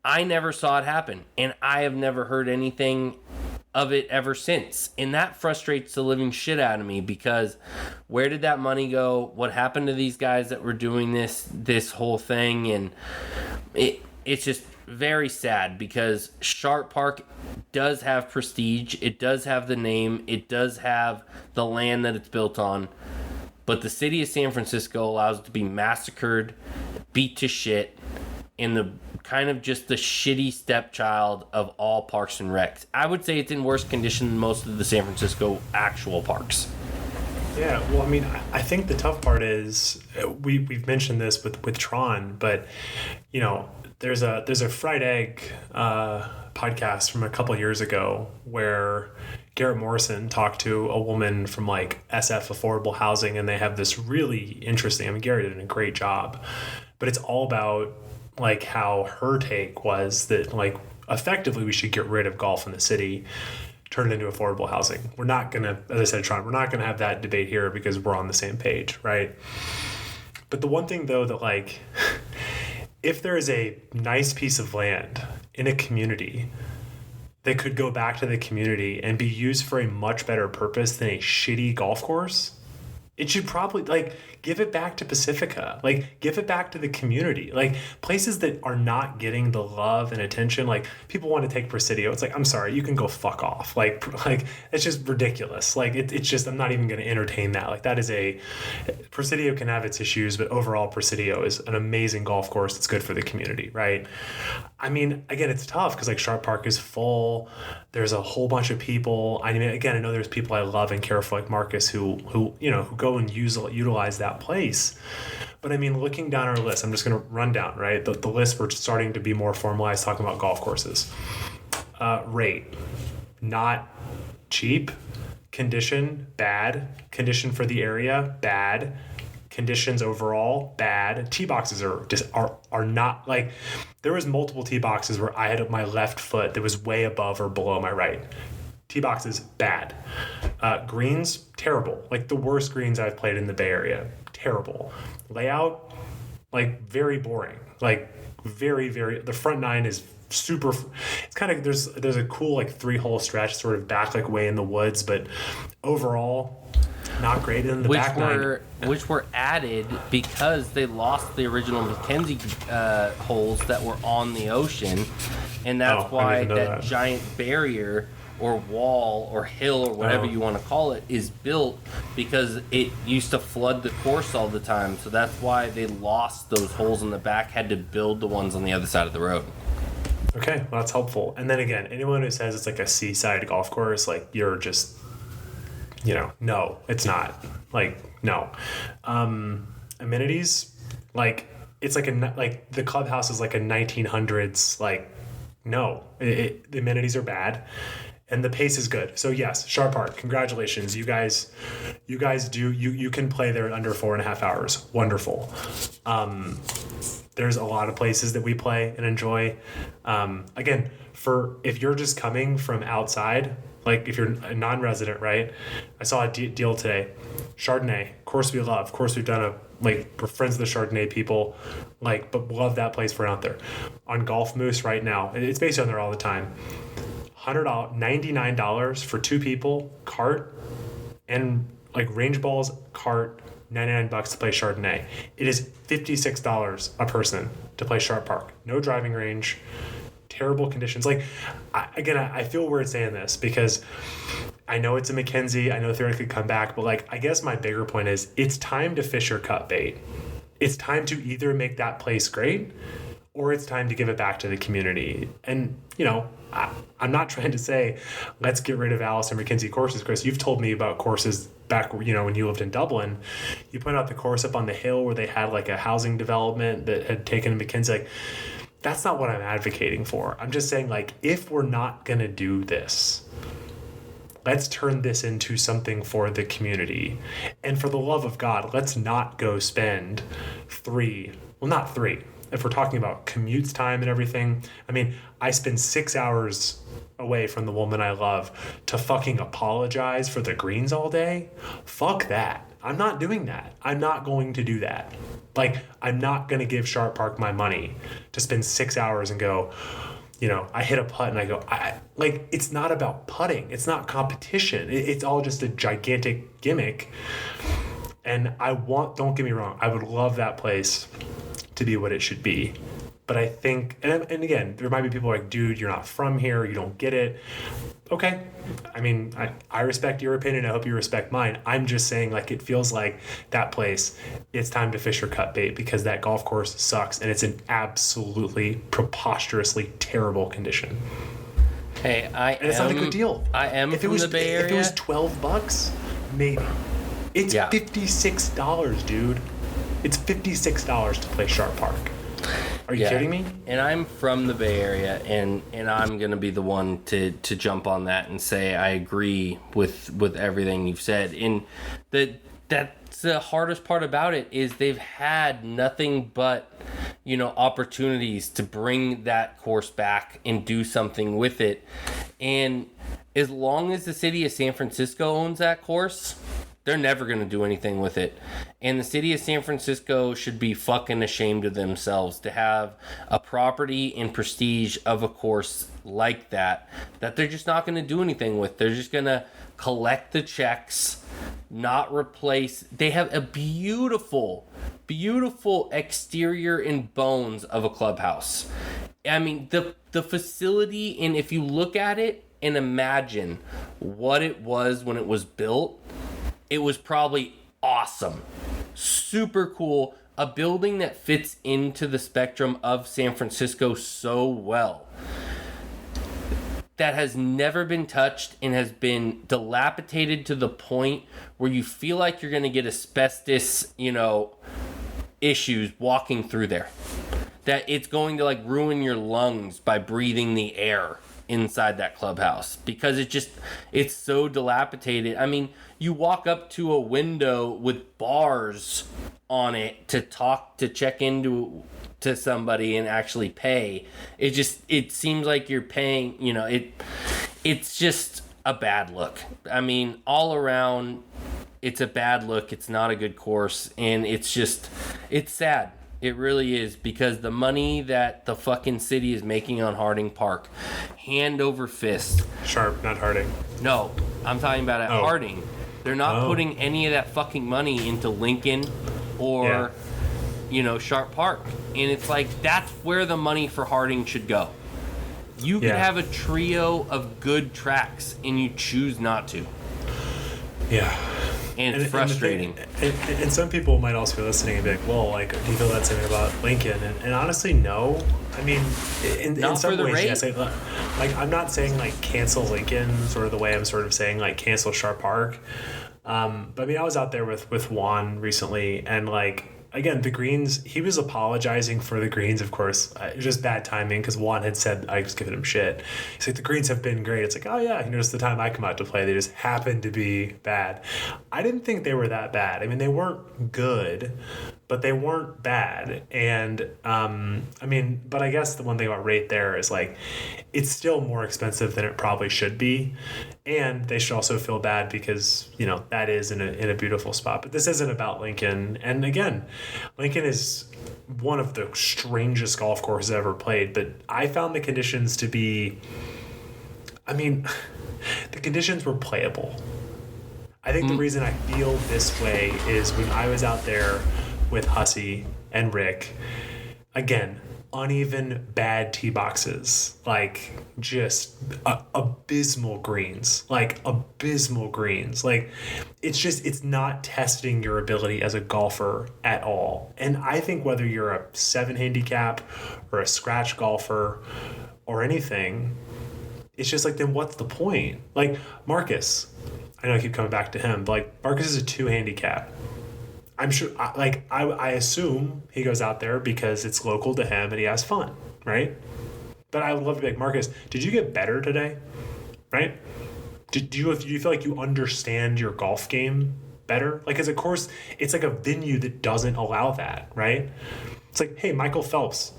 I never saw it happen, and I have never heard anything of it ever since. And that frustrates the living shit out of me, because where did that money go? What happened to these guys that were doing this whole thing? And it's just very sad, because Sharp Park does have prestige. It does have the name. It does have the land that it's built on. But the city of San Francisco allows it to be massacred, beat to shit, in the kind of just the shitty stepchild of all parks and recs. I would say it's in worse condition than most of the San Francisco actual parks. Yeah, well, I mean, I think the tough part is we've mentioned this with Tron, but there's a fried egg podcast from a couple of years ago where Garrett Morrison talked to a woman from SF Affordable Housing, and they have this really interesting. I mean, Garrett did a great job, but it's all about how her take was that effectively we should get rid of golf in the city, turn it into affordable housing. We're not gonna, as I said, Tron, we're not gonna have that debate here because we're on the same page, right? But the one thing though that if there is a nice piece of land in a community that could go back to the community and be used for a much better purpose than a shitty golf course, it should probably give it back to Pacifica, give it back to the community, places that are not getting the love and attention. People want to take Presidio. It's I'm sorry, you can go fuck off. It's just ridiculous. It's just, I'm not even going to entertain that. That is Presidio can have its issues, but overall Presidio is an amazing golf course that's good for the community, right? I mean, again, it's tough because Sharp Park is full. There's a whole bunch of people. I mean, again, I know there's people I love and care for, like Marcus, who go and utilize that place. But I mean, looking down our list, I'm just going to run down, right? The list, we're starting to be more formalized, talking about golf courses. Rate, not cheap. Condition, bad. Condition for the area, bad. Conditions overall, bad. Tee boxes are not there was multiple tee boxes where I had my left foot that was way above or below my right. Tee boxes, bad. Greens, terrible. The worst greens I've played in the Bay Area. Terrible. Layout, very boring. Very, very, the front nine is super, it's kind of, there's a cool 3-hole stretch sort of back way in the woods, but overall, not great in the back nine. Which were added because they lost the original MacKenzie holes that were on the ocean, and that's why that giant barrier or wall or hill or whatever you want to call it is built because it used to flood the course all the time. So that's why they lost those holes in the back, had to build the ones on the other side of the road. Okay, well, that's helpful. And then again, anyone who says it's like a seaside golf course, like, you're just, no, it's not. Like, no. Amenities, like, it's like the clubhouse is like a 1900s, like, no, the amenities are bad. And the pace is good. So yes, Sharp Park, congratulations. You guys you can play there in under 4.5 hours. Wonderful. There's a lot of places that we play and enjoy. Again, if you're just coming from outside, like if you're a non-resident, right? I saw a deal today. Chardonnay, of course we love. Of course we've done we're friends of the Chardonnay people, but love that place. We're out there. On Golf Moose right now, it's based on there all the time. $99 for 2 people, cart, and range balls, cart, $99 to play Chardonnay. It is $56 a person to play Sharp Park. No driving range, terrible conditions. I feel weird saying this because I know it's a MacKenzie. I know theoretically could come back, but I guess my bigger point is it's time to fish or cut bait. It's time to either make that place great or it's time to give it back to the community. And, I'm not trying to say let's get rid of Alister MacKenzie courses, Chris. You've told me about courses back, when you lived in Dublin. You pointed out the course up on the hill where they had a housing development that had taken MacKenzie. That's not what I'm advocating for. I'm just saying, if we're not going to do this, let's turn this into something for the community. And for the love of God, let's not go spend not three. If we're talking about commutes time and everything, I spend 6 hours away from the woman I love to fucking apologize for the greens all day. Fuck that. I'm not doing that. I'm not going to do that. I'm not going to give Sharp Park my money to spend 6 hours and go, I hit a putt and I go, it's not about putting. It's not competition. It's all just a gigantic gimmick. And don't get me wrong, I would love that place to be what it should be. But I think, and again, there might be people dude, you're not from here, you don't get it. Okay. I respect your opinion. I hope you respect mine. I'm just saying, it feels like that place, it's time to fish or cut bait because that golf course sucks and it's an absolutely preposterously terrible condition. Hey, it's not a good deal. I am from the Bay Area. If it was $12, maybe. It's $56, dude. It's $56 to play Sharp Park. Are you kidding me? And I'm from the Bay Area, and I'm going to be the one to jump on that and say I agree with everything you've said. And that's the hardest part about it is they've had nothing but, opportunities to bring that course back and do something with it. And as long as the city of San Francisco owns that course, they're never going to do anything with it. And the city of San Francisco should be fucking ashamed of themselves to have a property and prestige of a course like that they're just not going to do anything with. They're just going to collect the checks, not replace. They have a beautiful, beautiful exterior and bones of a clubhouse. The facility, and if you look at it and imagine what it was when it was built, it was probably awesome. Super cool. A building that fits into the spectrum of San Francisco so well. That has never been touched and has been dilapidated to the point where you feel like you're going to get asbestos, issues walking through there. That it's going to ruin your lungs by breathing the air inside that clubhouse because it's so dilapidated. You walk up to a window with bars on it to check into somebody and actually pay. It seems like you're paying, it's just a bad look. All around it's a bad look. It's not a good course, and it's sad. It really is, because the money that the fucking city is making on Harding Park, hand over fist. Sharp, not Harding. No, I'm talking about at Harding. They're not putting any of that fucking money into Lincoln or, Sharp Park. And it's that's where the money for Harding should go. You could Yeah. have a trio of good tracks, and you choose not to. Yeah. And it's frustrating. And some people might also be listening and be like, well, like, do you feel that same way about Lincoln? And honestly, no. I mean, in Not some for the ways, rate. yes. Like, I'm not saying, like, cancel Lincoln sort of the way I'm sort of saying, like, cancel Sharp Park. But, I mean, I was out there with Juan recently, and, like, again, the greens, he was apologizing for the greens, of course. It was just bad timing because Juan had said I was giving him shit. He's like, the greens have been great. It's like, oh yeah, he noticed the time I come out to play, they just happened to be bad. I didn't think they were that bad. I mean, they weren't good, but they weren't bad. And I mean, but I guess the one thing about rate there is like, it's still more expensive than it probably should be. And they should also feel bad because, you know, that is in a beautiful spot. But this isn't about Lincoln. And again, Lincoln is one of the strangest golf courses I've ever played. But I found the conditions to be, I mean, the conditions were playable. I think the reason I feel this way is when I was out there with Hussey and Rick, again, uneven, bad tee boxes, like just abysmal greens, like it's not testing your ability as a golfer at all. And I think whether you're a 7 handicap or a scratch golfer or anything, it's just like, then what's the point? Like Marcus, I know I keep coming back to him, but like Marcus is a 2 handicap. I'm sure, I assume he goes out there because it's local to him and he has fun, right? But I would love to be like, Marcus, did you get better today? Right? Do you feel like you understand your golf game better? Like, as a course, it's like a venue that doesn't allow that, right? It's like, hey, Michael Phelps.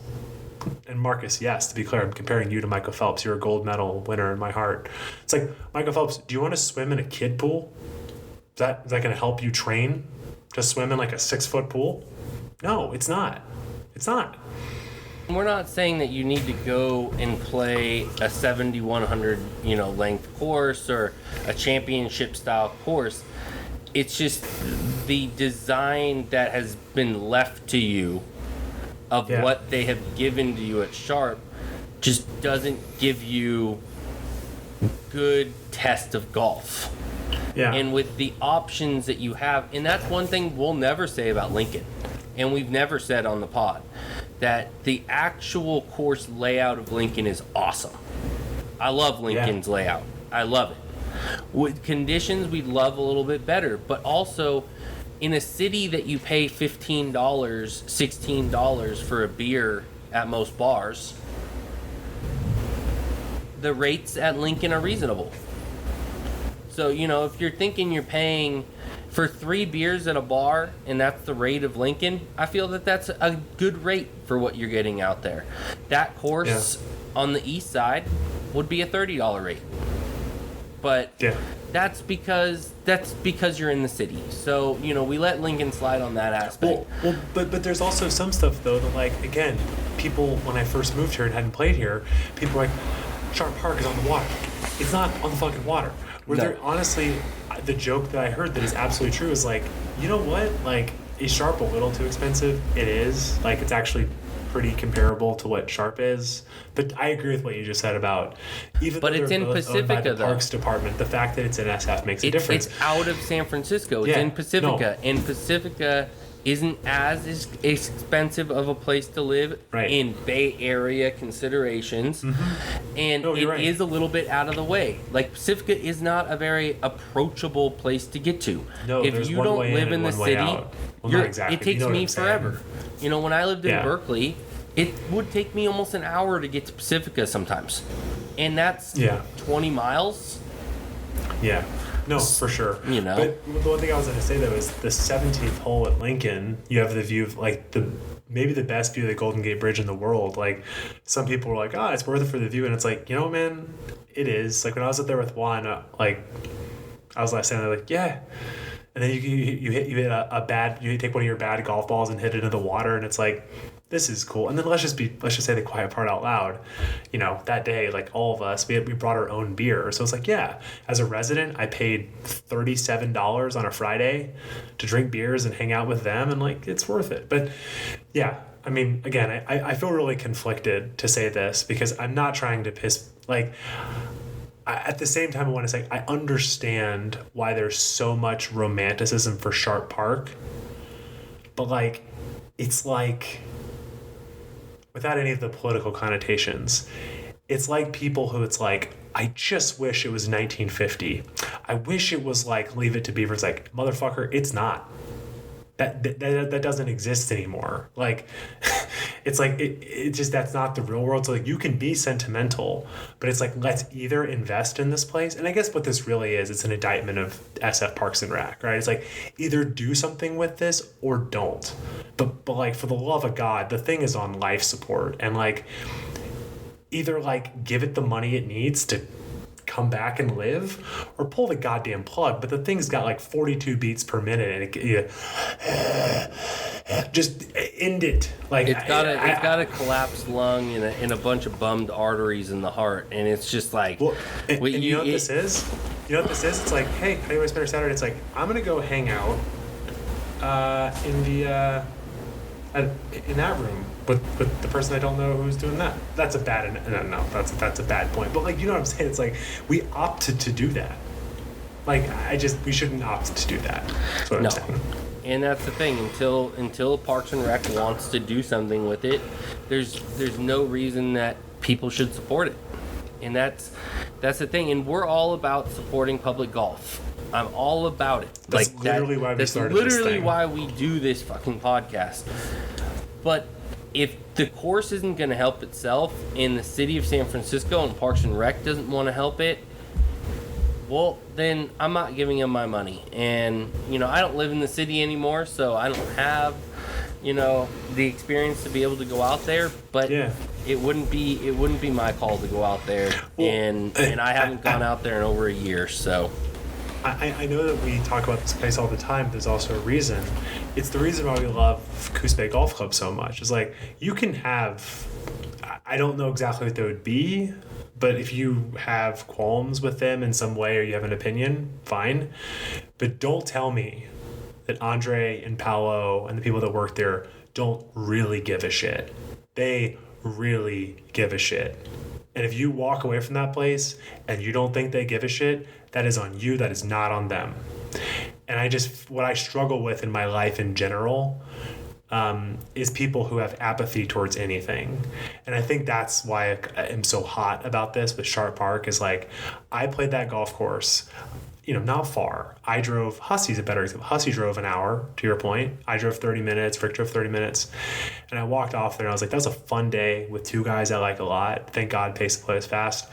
And Marcus, yes, to be clear, I'm comparing you to Michael Phelps. You're a gold medal winner in my heart. It's like, Michael Phelps, do you want to swim in a kid pool? Is that going to help you train to swim in like a 6-foot pool? No, it's not. It's not. We're not saying that you need to go and play a 7,100, length course or a championship style course. It's just the design that has been left to you of what they have given to you at Sharp just doesn't give you good test of golf. Yeah. And with the options that you have, and that's one thing we'll never say about Lincoln, and we've never said on the pod, that the actual course layout of Lincoln is awesome. I love Lincoln's layout. I love it. With conditions, we'd love a little bit better, but also in a city that you pay $15, $16 for a beer at most bars, the rates at Lincoln are reasonable. So, if you're thinking you're paying for 3 beers at a bar and that's the rate of Lincoln, I feel that that's a good rate for what you're getting out there. That course on the east side would be a $30 rate. But that's because you're in the city. So, we let Lincoln slide on that aspect. But there's also some stuff though that, like, again, people, when I first moved here and hadn't played here, people were like, Sharp Park is on the water. It's not on the fucking water. There, honestly, the joke that I heard that is absolutely true is like, you know what? Like, is Sharp a little too expensive? It is. Like, it's actually pretty comparable to what Sharp is. But I agree with what you just said about even but though it's they're in both Pacifica, owned by the though. Parks Department, the fact that it's in SF makes a difference. It's out of San Francisco. It's in Pacifica. And Pacifica isn't as expensive of a place to live in Bay Area considerations. And it is a little bit out of the way. Like, Pacifica is not a very approachable place to get to. No, if you don't live in the city, it takes me forever. When I lived in Berkeley, it would take me almost an hour to get to Pacifica sometimes. And that's 20 miles. Yeah. No, for sure. But the one thing I was going to say, though, is the 17th hole at Lincoln, you have the view of, like, maybe the best view of the Golden Gate Bridge in the world. Like, some people were like, it's worth it for the view. And it's like, man, it is. Like, when I was up there with Juan, I was last time, they're like, yeah. And then you hit a bad, you take one of your bad golf balls and hit it into the water, and it's like, this is cool. And then let's just say the quiet part out loud. That day, like, all of us, we brought our own beer. So it's like, as a resident, I paid $37 on a Friday to drink beers and hang out with them, and, like, it's worth it. But I mean, again, I feel really conflicted to say this because I'm not trying to piss, like, at the same time, I want to say I understand why there's so much romanticism for Sharp Park, but like, it's like, without any of the political connotations, it's like people who it's like, I just wish it was 1950. I wish it was like Leave It to Beaver. It's like, motherfucker, it's not. That doesn't exist anymore. Like, it's like, it just, that's not the real world. So like, you can be sentimental, but it's like, let's either invest in this place. And I guess what this really is, it's an indictment of SF Parks and Rec, right? It's like, either do something with this or don't. But like, for the love of God, the thing is on life support, and like, either like give it the money it needs to come back and live, or pull the goddamn plug. But the thing's got like 42 beats per minute, and just end it. Like, it's got a collapsed lung and a bunch of bummed arteries in the heart, and it's just like, well, and you know what this is? You know what this is? It's like, hey, how do you want to spend your Saturday? It's like, I'm gonna go hang out in that room with the person I don't know who's doing that. That's a bad that's a bad point. But like, you know what I'm saying? It's like, we opted to do that. Like, we shouldn't opt to do that. That's what I'm saying. And that's the thing. Until Parks and Rec wants to do something with it, there's no reason that people should support it. And that's the thing. And we're all about supporting public golf. I'm all about it. That's like, literally why we started this thing. That's literally why we do this fucking podcast. But if the course isn't going to help itself, and the city of San Francisco and Parks and Rec doesn't want to help it, well, then I'm not giving them my money. And, I don't live in the city anymore, so I don't have, the experience to be able to go out there. But it wouldn't be my call to go out there. Well, and I haven't gone out there in over a year, so. I know that we talk about this place all the time. There's also a reason. It's the reason why we love Coos Bay Golf Club so much. It's like, you can have, I don't know exactly what they would be, but if you have qualms with them in some way, or you have an opinion, fine. But don't tell me that Andre and Paolo and the people that work there don't really give a shit. They really give a shit. And if you walk away from that place and you don't think they give a shit, that is on you. That is not on them. And what I struggle with in my life in general is people who have apathy towards anything. And I think that's why I am so hot about this with Sharp Park, is like, I played that golf course, not far. Hussey's a better example. Hussey drove an hour, to your point. I drove 30 minutes, Rick drove 30 minutes. And I walked off there and I was like, that was a fun day with two guys I like a lot. Thank God pace the play was fast.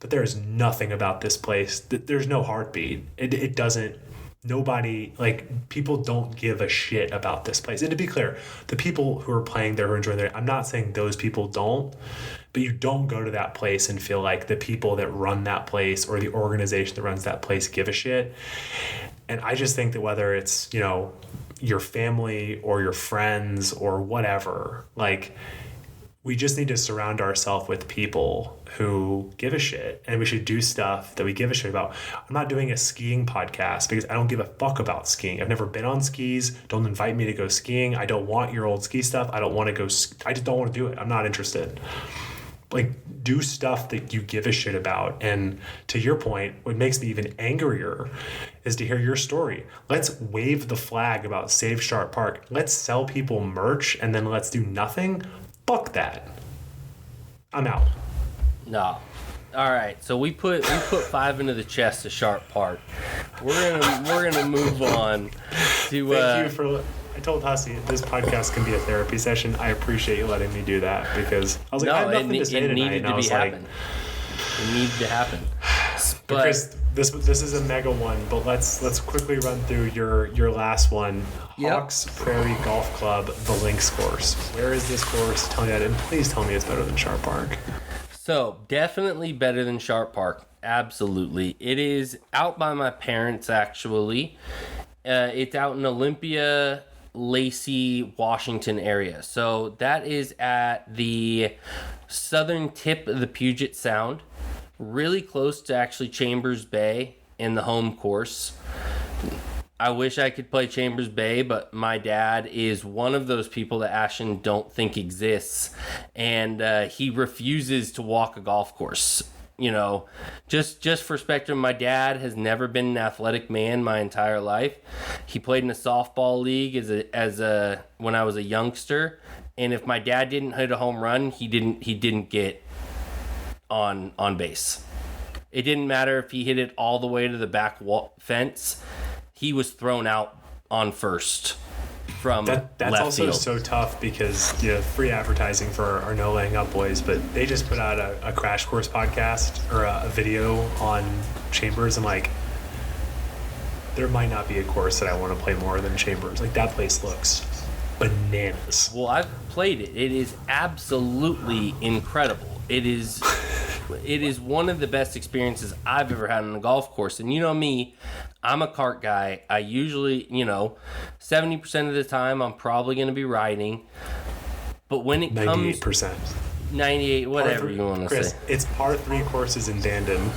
But there's nothing about this place. There's no heartbeat. It doesn't, nobody, like, people don't give a shit about this place. And to be clear, the people who are playing there, who are enjoying there, I'm not saying those people don't, but you don't go to that place and feel like the people that run that place or the organization that runs that place give a shit. And I just think that whether it's, your family or your friends or whatever, like, we just need to surround ourselves with people who give a shit, and we should do stuff that we give a shit about. I'm not doing a skiing podcast because I don't give a fuck about skiing. I've never been on skis. Don't invite me to go skiing. I don't want your old ski stuff. I don't want to go. I just don't want to do it. I'm not interested. Like, do stuff that you give a shit about. And to your point, what makes me even angrier is to hear your story. Let's wave the flag about Save Sharp Park. Let's sell people merch, and then let's do nothing. Fuck that. I'm out. No. All right. So we put 5 into the chest to Sharp Park. We're gonna move on to. Thank you for. I told Hussey this podcast can be a therapy session. I appreciate you letting me do that, because I was like, I have nothing to say tonight, and I was like, it needed to happen. But Chris, this is a mega one, but let's quickly run through your last one. Yep. Hawks Prairie Golf Club, the Links course. Where is this course? Tell me that, and please tell me it's better than Sharp Park. So, definitely better than Sharp Park. Absolutely. It is out by my parents, actually. It's out in Olympia, Lacey, Washington area. So, that is at the southern tip of the Puget Sound. Really close to actually Chambers Bay in the home course. I wish I could play Chambers Bay, but my dad is one of those people that Ashton don't think exists, and he refuses to walk a golf course. You know, just for spectrum, my dad has never been an athletic man my entire life. He played in a softball league as a when I was a youngster, and if my dad didn't hit a home run, he didn't get on base. It didn't matter if he hit it all the way to the back fence. He was thrown out on first from that's left also field. so tough because free advertising for our No Laying Up boys, but they just put out a crash course podcast or a video on Chambers, and like there might not be a course that I want to play more than Chambers. Like that place looks bananas. Well, I've played it. It is absolutely incredible. It is one of the best experiences I've ever had on a golf course. And you know me, I'm a cart guy. I usually, 70% of the time I'm probably going to be riding. But when it 98%. 98, whatever you want to Chris, say. it's par 3 courses in Bandon.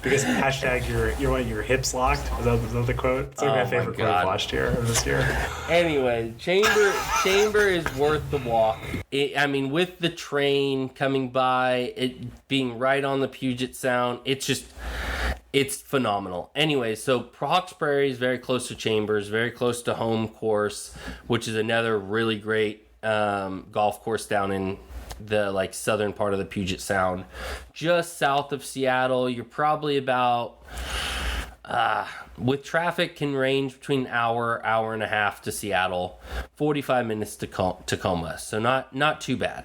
Because hashtag your hips locked. Is that the quote? It's like my favorite quote of last year or this year. Anyway, Chamber is worth the walk. With the train coming by, it being right on the Puget Sound, it's phenomenal. Anyway, so Hawks Prairie is very close to Chambers, very close to home course, which is another really great golf course down in the southern part of the Puget Sound, just south of Seattle. You're probably about with traffic can range between an hour and a half to Seattle, 45 minutes to Tacoma, so not too bad.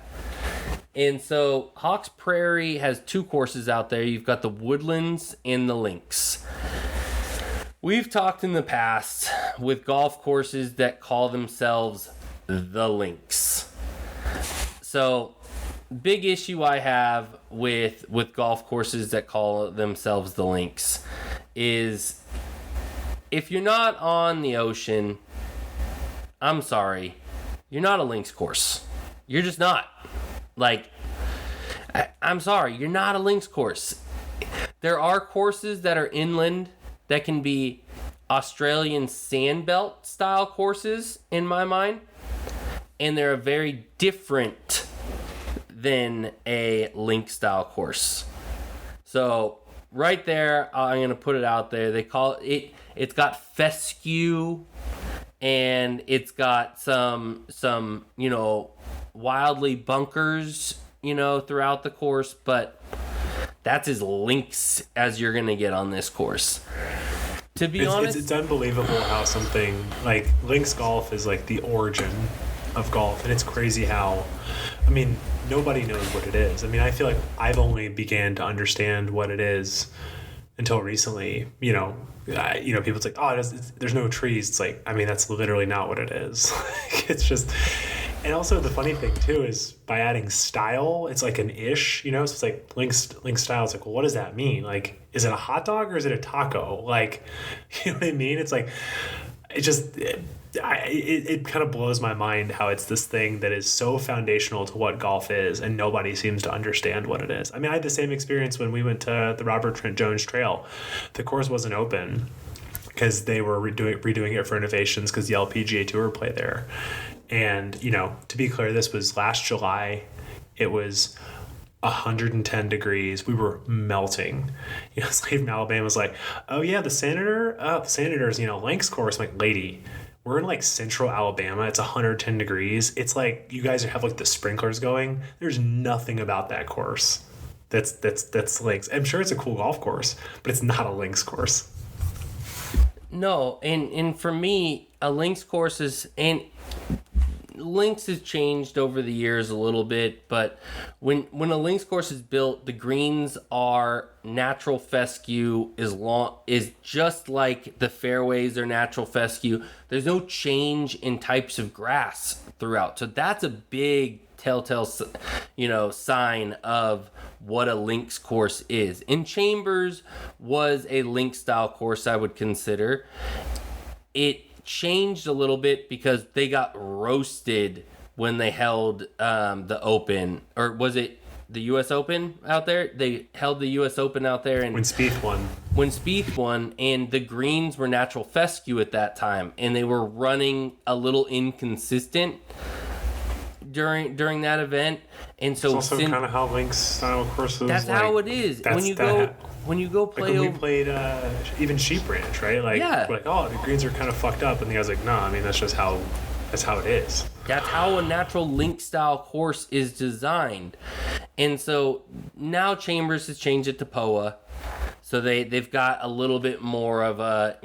And so Hawks Prairie has 2 courses out there. You've got the Woodlands and the Links. We've talked in the past with golf courses that call themselves the Links. So big issue I have with golf courses that call themselves the Links is if you're not on the ocean, I'm sorry, you're not a links course. You're just not. I'm sorry, you're not a links course. There are courses that are inland that can be Australian sandbelt style courses in my mind, and they're very different than a link style course. So right there, I'm going to put it out there. They call it's got fescue, and it's got some wildly bunkers, throughout the course, but that's as links as you're going to get on this course. To be honest, it's unbelievable how something like links golf is like the origin of golf, and it's crazy how, nobody knows what it is. I feel like I've only began to understand what it is until recently. People's like, there's no trees. It's like, that's literally not what it is. It's just, and also the funny thing too is by adding style, it's like an ish, so it's like link style. It's like, well, what does that mean? Like, is it a hot dog or is it a taco? Like, you know what I mean? It's like, it kind of blows my mind how it's this thing that is so foundational to what golf is, and nobody seems to understand what it is. I had the same experience when we went to the Robert Trent Jones Trail. The course wasn't open because they were redoing it for renovations because the LPGA Tour played there. And, to be clear, this was last July. It was 110 degrees. We were melting. Slave from Alabama was like, oh yeah, the Senator's, links course. I'm like, lady, we're in central Alabama. It's 110 degrees. It's like you guys have the sprinklers going. There's nothing about that course that's links. I'm sure it's a cool golf course, but it's not a links course. No, and for me, a links course is, and links has changed over the years a little bit, but when a links course is built, the greens are natural fescue, is just like the fairways are natural fescue. There's no change in types of grass throughout, so that's a big telltale sign of what a links course is. And Chambers was a links style course, I would consider. It changed a little bit because they got roasted when they held the Open, or was it the U.S. Open out there. They held the U.S. Open out there, and When Spieth won. when Spieth won, and the greens were natural fescue at that time, and they were running a little inconsistent during that event, and so It's also kind of how links style courses. that's like, how it is. that's When you go Like play when we over, played even Sheep Ranch, right? Like, Yeah. we're like, oh, the greens are kind of fucked up, and the guy's like, no, I mean that's just how it is. that's how a natural link style course is designed. And so now Chambers has changed it to POA, so they've got a little bit more of a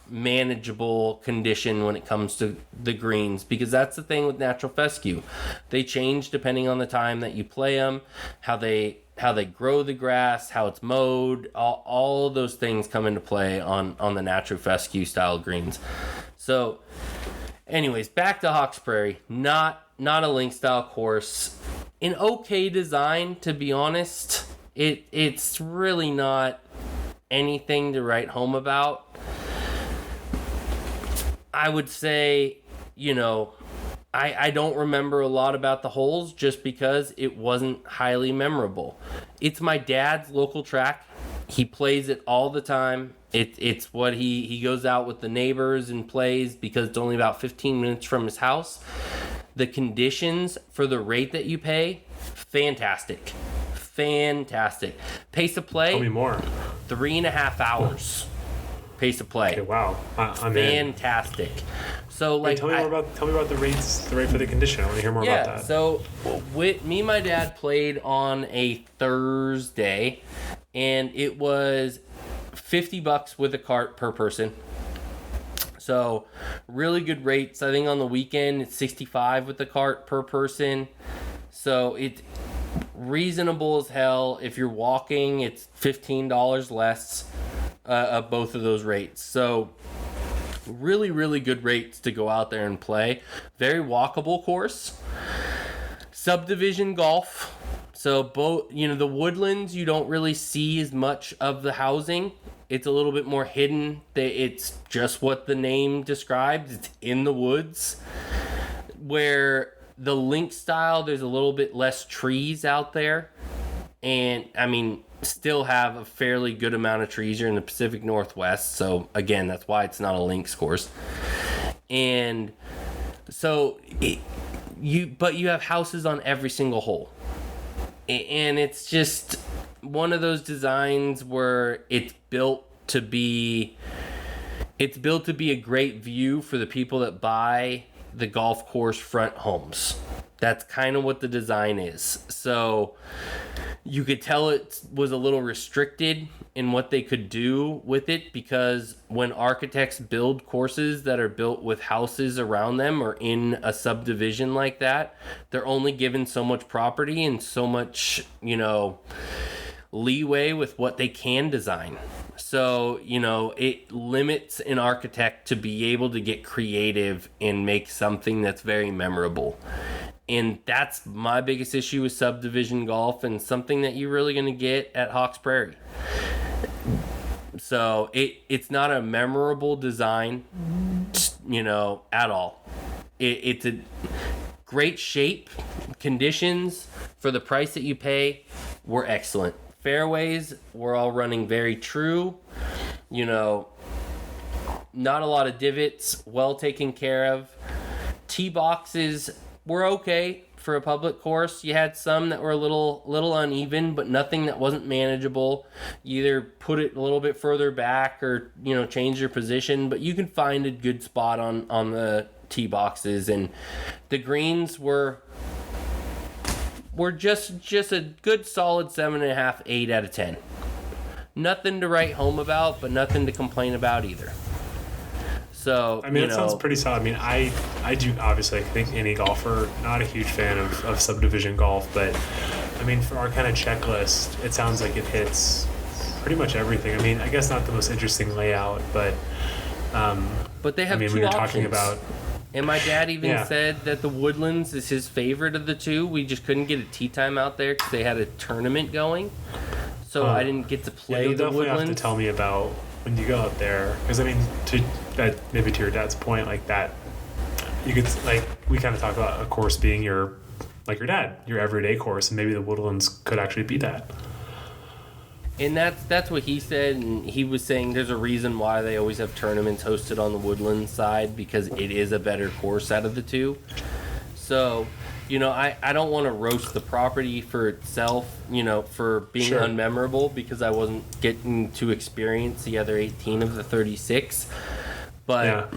manageable condition when it comes to the greens, because that's the thing with natural fescue. They change depending on the time that you play them, how they grow the grass, how it's mowed. All of those things come into play on the natural fescue style greens. So anyways, back to Hawks Prairie. Not a link style course. An okay design, to be honest. It's really not anything to write home about. I would say, I don't remember a lot about the holes just because it wasn't highly memorable. It's my dad's local track. He plays it all the time. It's what he goes out with the neighbors and plays because it's only about 15 minutes from his house. The conditions for the rate that you pay, fantastic. Pace of play, Tell me more. 3.5 hours. Pace of play. Okay, wow. I'm Fantastic. So in. Tell me more about the rate for the condition. I want to hear more about that. So me and my dad played on a Thursday, and it was $50 with a cart per person. So really good rates. I think on the weekend it's $65 with the cart per person. So it's reasonable as hell. If you're walking, it's $15 less of both of those rates. So really, really good rates to go out there and play. Very walkable course. Subdivision golf. So both, the woodlands, you don't really see as much of the housing. It's a little bit more hidden. It's just what the name describes. It's in the woods. Where the link style, there's a little bit less trees out there. And, still have a fairly good amount of trees. You're in the Pacific Northwest. So, again, that's why it's not a links course. And so, but you have houses on every single hole. And it's just one of those designs where it's built to be a great view for the people that buy the golf course front homes. That's kind of what the design is. So you could tell it was a little restricted in what they could do with it, because when architects build courses that are built with houses around them or in a subdivision like that, they're only given so much property and so much, leeway with what they can design. So, it limits an architect to be able to get creative and make something that's very memorable. And that's my biggest issue with subdivision golf, and something that you're really going to get at Hawks Prairie. So it's not a memorable design, at all. It's a great shape. Conditions for the price that you pay were excellent. Fairways were all running very true. Not a lot of divots, well taken care of. Tee boxes were okay for a public course. You had some that were a little uneven, but nothing that wasn't manageable. You either put it a little bit further back or, change your position, but you can find a good spot on the tee boxes. And the greens were just a good solid 7.5, 8 out of 10. Nothing to write home about, but nothing to complain about either. So, it sounds pretty solid. I do obviously, I think any golfer, not a huge fan of subdivision golf, but for our kind of checklist, it sounds like it hits pretty much everything. I guess not the most interesting layout, but they have two we were options. talking about. And my dad even said that the Woodlands is his favorite of the two. We just couldn't get a tee time out there because they had a tournament going. So I didn't get to play you'll the definitely Woodlands. have to tell me about when you go out there, because maybe to your dad's point, like that, you could we kind of talk about a course being your like your dad, your everyday course, and maybe the Woodlands could actually be that. And that's what he said, and he was saying there's a reason why they always have tournaments hosted on the Woodland side, because it is a better course out of the two. So, I don't want to roast the property for itself, for being Sure. unmemorable, because I wasn't getting to experience the other 18 of the 36. But,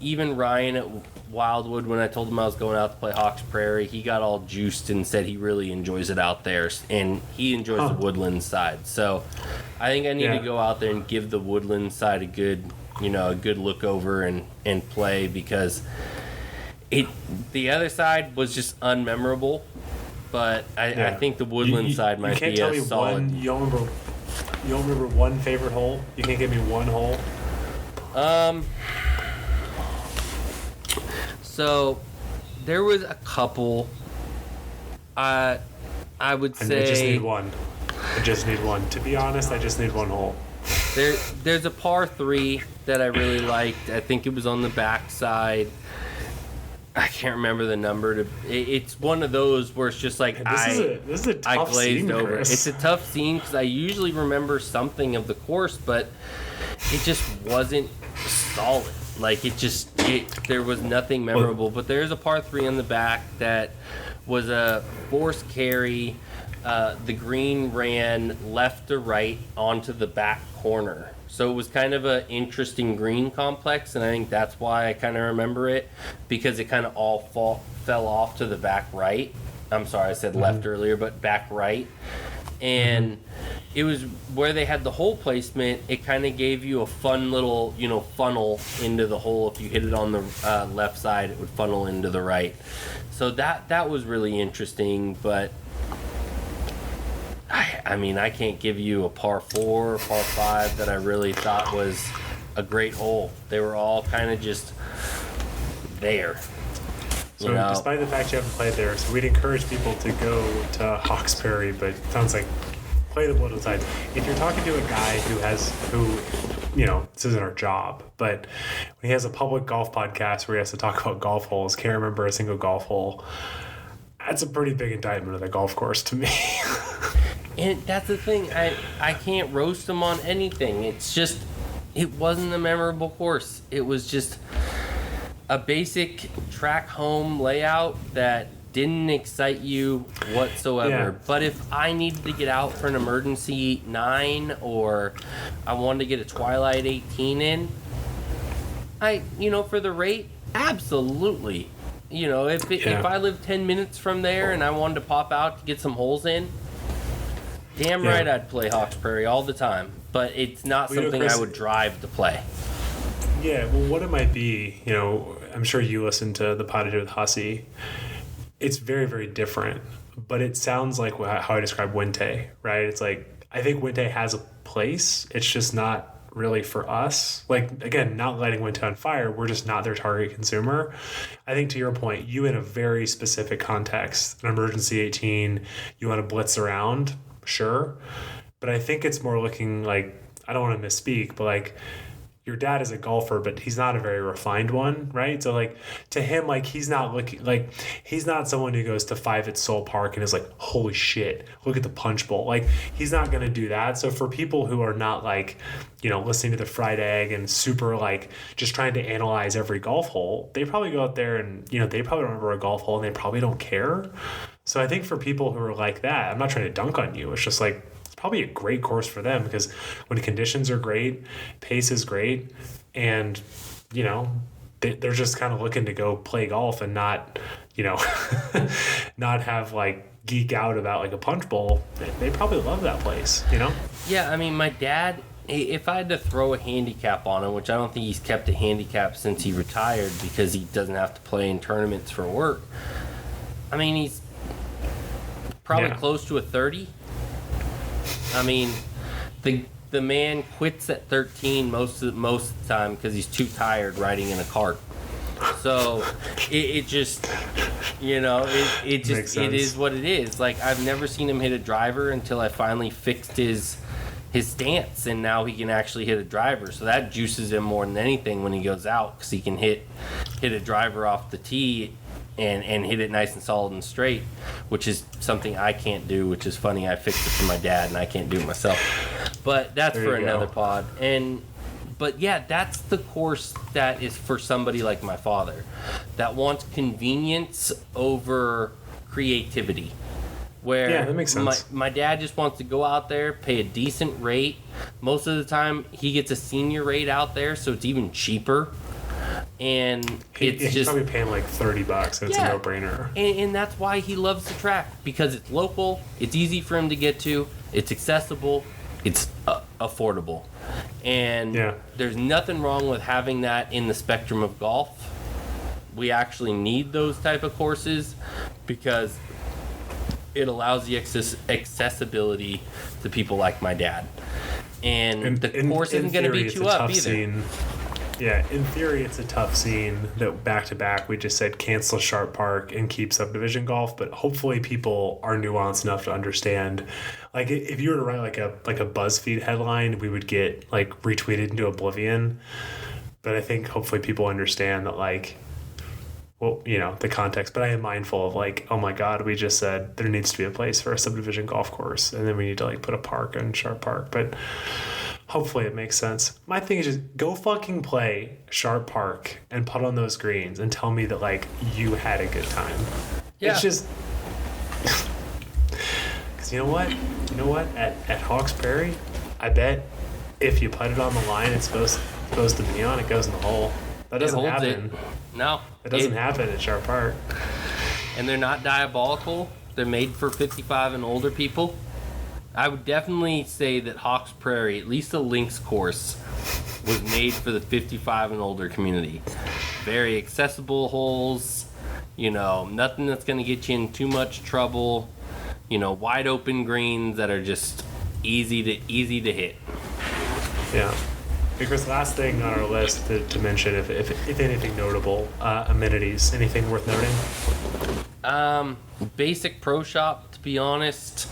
even Ryan at Wildwood, when I told him I was going out to play Hawks Prairie, he got all juiced and said he really enjoys it out there, and he enjoys the Woodland side. So I think I need to go out there and give the Woodland side a good look over and play, because the other side was just unmemorable. But I think the Woodland side might be a solid. You don't remember one favorite hole? You can't give me one hole? So there was a couple. I would say I just need one. To be honest, I just need one hole. There's a par 3 that I really liked. I think it was on the backside. I can't remember the number. It's one of those where it's just like This is a tough glazed scene, over. Chris. It's a tough scene because I usually remember something of the course, but it just wasn't solid. Like there was nothing memorable. But there's a par 3 on the back that was a forced carry. The green ran left to right onto the back corner. So it was kind of an interesting green complex, and I think that's why I kind of remember it, because it kind of all fell off to the back right. I'm sorry, I said left earlier, but back right. And it was where they had the hole placement. It kind of gave you a fun little, funnel into the hole. If you hit it on the left side, it would funnel into the right. So that was really interesting, but I can't give you a par 4 or par 5 that I really thought was a great hole. They were all kind of just there. So despite the fact you haven't played there, so we'd encourage people to go to Hawks Prairie, but it sounds like play the Woodland side. If you're talking to a guy who this isn't our job, but when he has a public golf podcast where he has to talk about golf holes, can't remember a single golf hole, that's a pretty big indictment of the golf course to me. And that's the thing. I can't roast them on anything. It's just, it wasn't a memorable course. It was just a basic track home layout that didn't excite you whatsoever. Yeah. But if I needed to get out for an emergency 9, or I wanted to get a Twilight 18 in, for the rate, absolutely. If I lived 10 minutes from there and I wanted to pop out to get some holes in, damn right I'd play Hawks Prairie all the time. But it's not something Chris, I would drive to play. Yeah, well, what it might be, I'm sure you listen to the pod I did with Hussey. It's very, very different, but it sounds like how I describe Wente, right? It's like, I think Wente has a place. It's just not really for us. Like, again, not lighting Wente on fire. We're just not their target consumer. I think to your point, you in a very specific context, an emergency 18, you want to blitz around, sure. But I think it's more looking like, I don't want to misspeak, but like, your dad is a golfer, but he's not a very refined one, right? So like to him, like he's not someone who goes to 5 at Soul Park and is like, holy shit, look at the punch bowl. Like he's not going to do that. So for people who are not like, listening to the fried egg and super like just trying to analyze every golf hole, they probably go out there and, they probably don't remember a golf hole and they probably don't care. So I think for people who are like that, I'm not trying to dunk on you. It's just like, probably a great course for them, because when the conditions are great, pace is great, and they're just kind of looking to go play golf and not not have like geek out about like a punch bowl. They probably love that place. Yeah, my dad, if I had to throw a handicap on him, which I don't think he's kept a handicap since he retired because he doesn't have to play in tournaments for work, he's probably close to a 30. The man quits at 13 most of the time because he's too tired riding in a cart. So it just, it is what it is. Like, I've never seen him hit a driver until I finally fixed his stance, and now he can actually hit a driver. So that juices him more than anything when he goes out, because he can hit a driver off the tee and hit it nice and solid and straight, which is something I can't do, which is funny. I fixed it for my dad and I can't do it myself. But that's There for you another go. pod. But yeah, that's the course that is for somebody like my father that wants convenience over creativity. Where Yeah, that makes sense. My dad just wants to go out there, pay a decent rate. Most of the time, he gets a senior rate out there, so it's even cheaper. And He's just probably paying like $30, and it's a no-brainer. and that's why he loves the track, because it's local, it's easy for him to get to, it's accessible, it's affordable, and there's nothing wrong with having that in the spectrum of golf. We actually need those type of courses because it allows the accessibility to people like my dad, and the course isn't going to beat you up either. Scene. Yeah, in theory, it's a tough scene that back-to-back we just said cancel Sharp Park and keep subdivision golf, but hopefully people are nuanced enough to understand. Like, if you were to write like a BuzzFeed headline, we would get like retweeted into oblivion. But I think hopefully people understand that, like, well, you know, the context. But I am mindful of like, oh my God, we just said there needs to be a place for a subdivision golf course, and then we need to like put a park in Sharp Park. But hopefully it makes sense. My thing is just go fucking play Sharp Park and putt on those greens and tell me that like you had a good time. Yeah. It's just because you know what at Hawks Prairie, I bet if you put it on the line, it's supposed to be on. It goes in the hole. That doesn't happen. No, it doesn't happen at Sharp Park. And they're not diabolical. They're made for 55 and older people. I would definitely say that Hawks Prairie, at least the links course, was made for the 55 and older community. Very accessible holes, you know, nothing that's going to get you in too much trouble, you know, wide open greens that are just easy to hit. Yeah. Because last thing on our list to mention, if anything notable, amenities, anything worth noting? Basic pro shop, to be honest.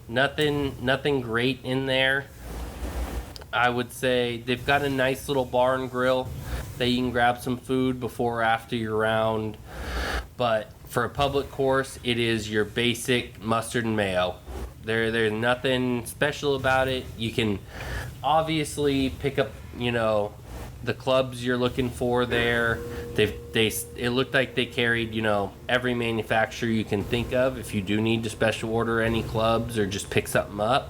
Nothing great in there. I would say they've got a nice little bar and grill that you can grab some food before or after your round. But for a public course, it is your basic mustard and mayo. There's nothing special about it. You can obviously pick up, you know, the clubs you're looking for there. It looked like they carried, you know, every manufacturer you can think of if you do need to special order any clubs or just pick something up.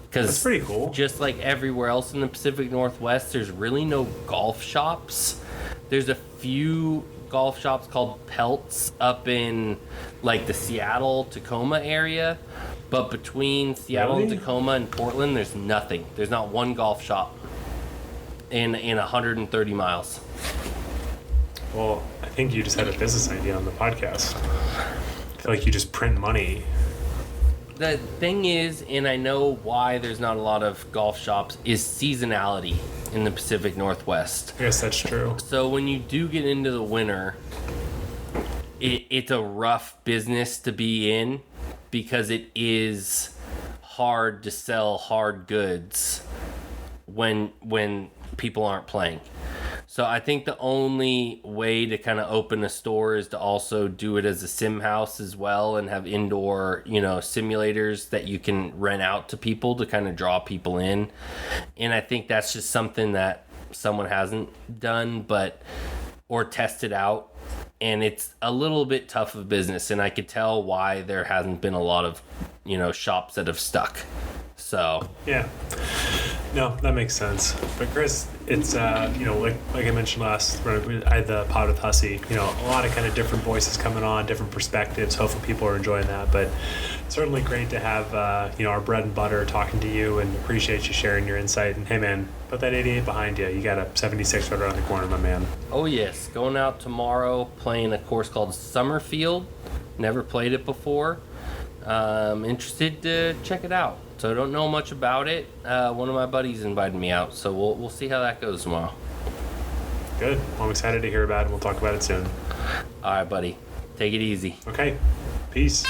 Because that's pretty cool. Just like everywhere else in the Pacific Northwest, there's really no golf shops. There's a few golf shops called Pelts up in like the Seattle, Tacoma area. But between Seattle and Tacoma and Portland, there's nothing. There's not one golf shop in 130 miles. Well, I think you just had a business idea on the podcast. I feel like you just print money. The thing is, and I know why there's not a lot of golf shops, is seasonality in the Pacific Northwest. I guess that's true. So when you do get into the winter, it's a rough business to be in because it is hard to sell hard goods when people aren't playing. So I think the only way to kind of open a store is to also do it as a sim house as well and have indoor, you know, simulators that you can rent out to people to kind of draw people in. And I think that's just something that someone hasn't done or tested out. And it's a little bit tough of business, and I could tell why there hasn't been a lot of, you know, shops that have stuck. So yeah, no, that makes sense. But Chris, it's you know, like I mentioned last, I had the pod with Hussey. You know, a lot of kind of different voices coming on, different perspectives. Hopefully, people are enjoying that. But certainly great to have you know, our bread and butter talking to you, and appreciate you sharing your insight. And hey, man, put that 88 behind you. You got a 76 right around the corner, my man. Oh yes, going out tomorrow, playing a course called Summerfield. Never played it before. Interested to check it out. So I don't know much about it. One of my buddies invited me out, so we'll see how that goes tomorrow. Good. Well, I'm excited to hear about it. We'll talk about it soon. All right, buddy. Take it easy. Okay. Peace.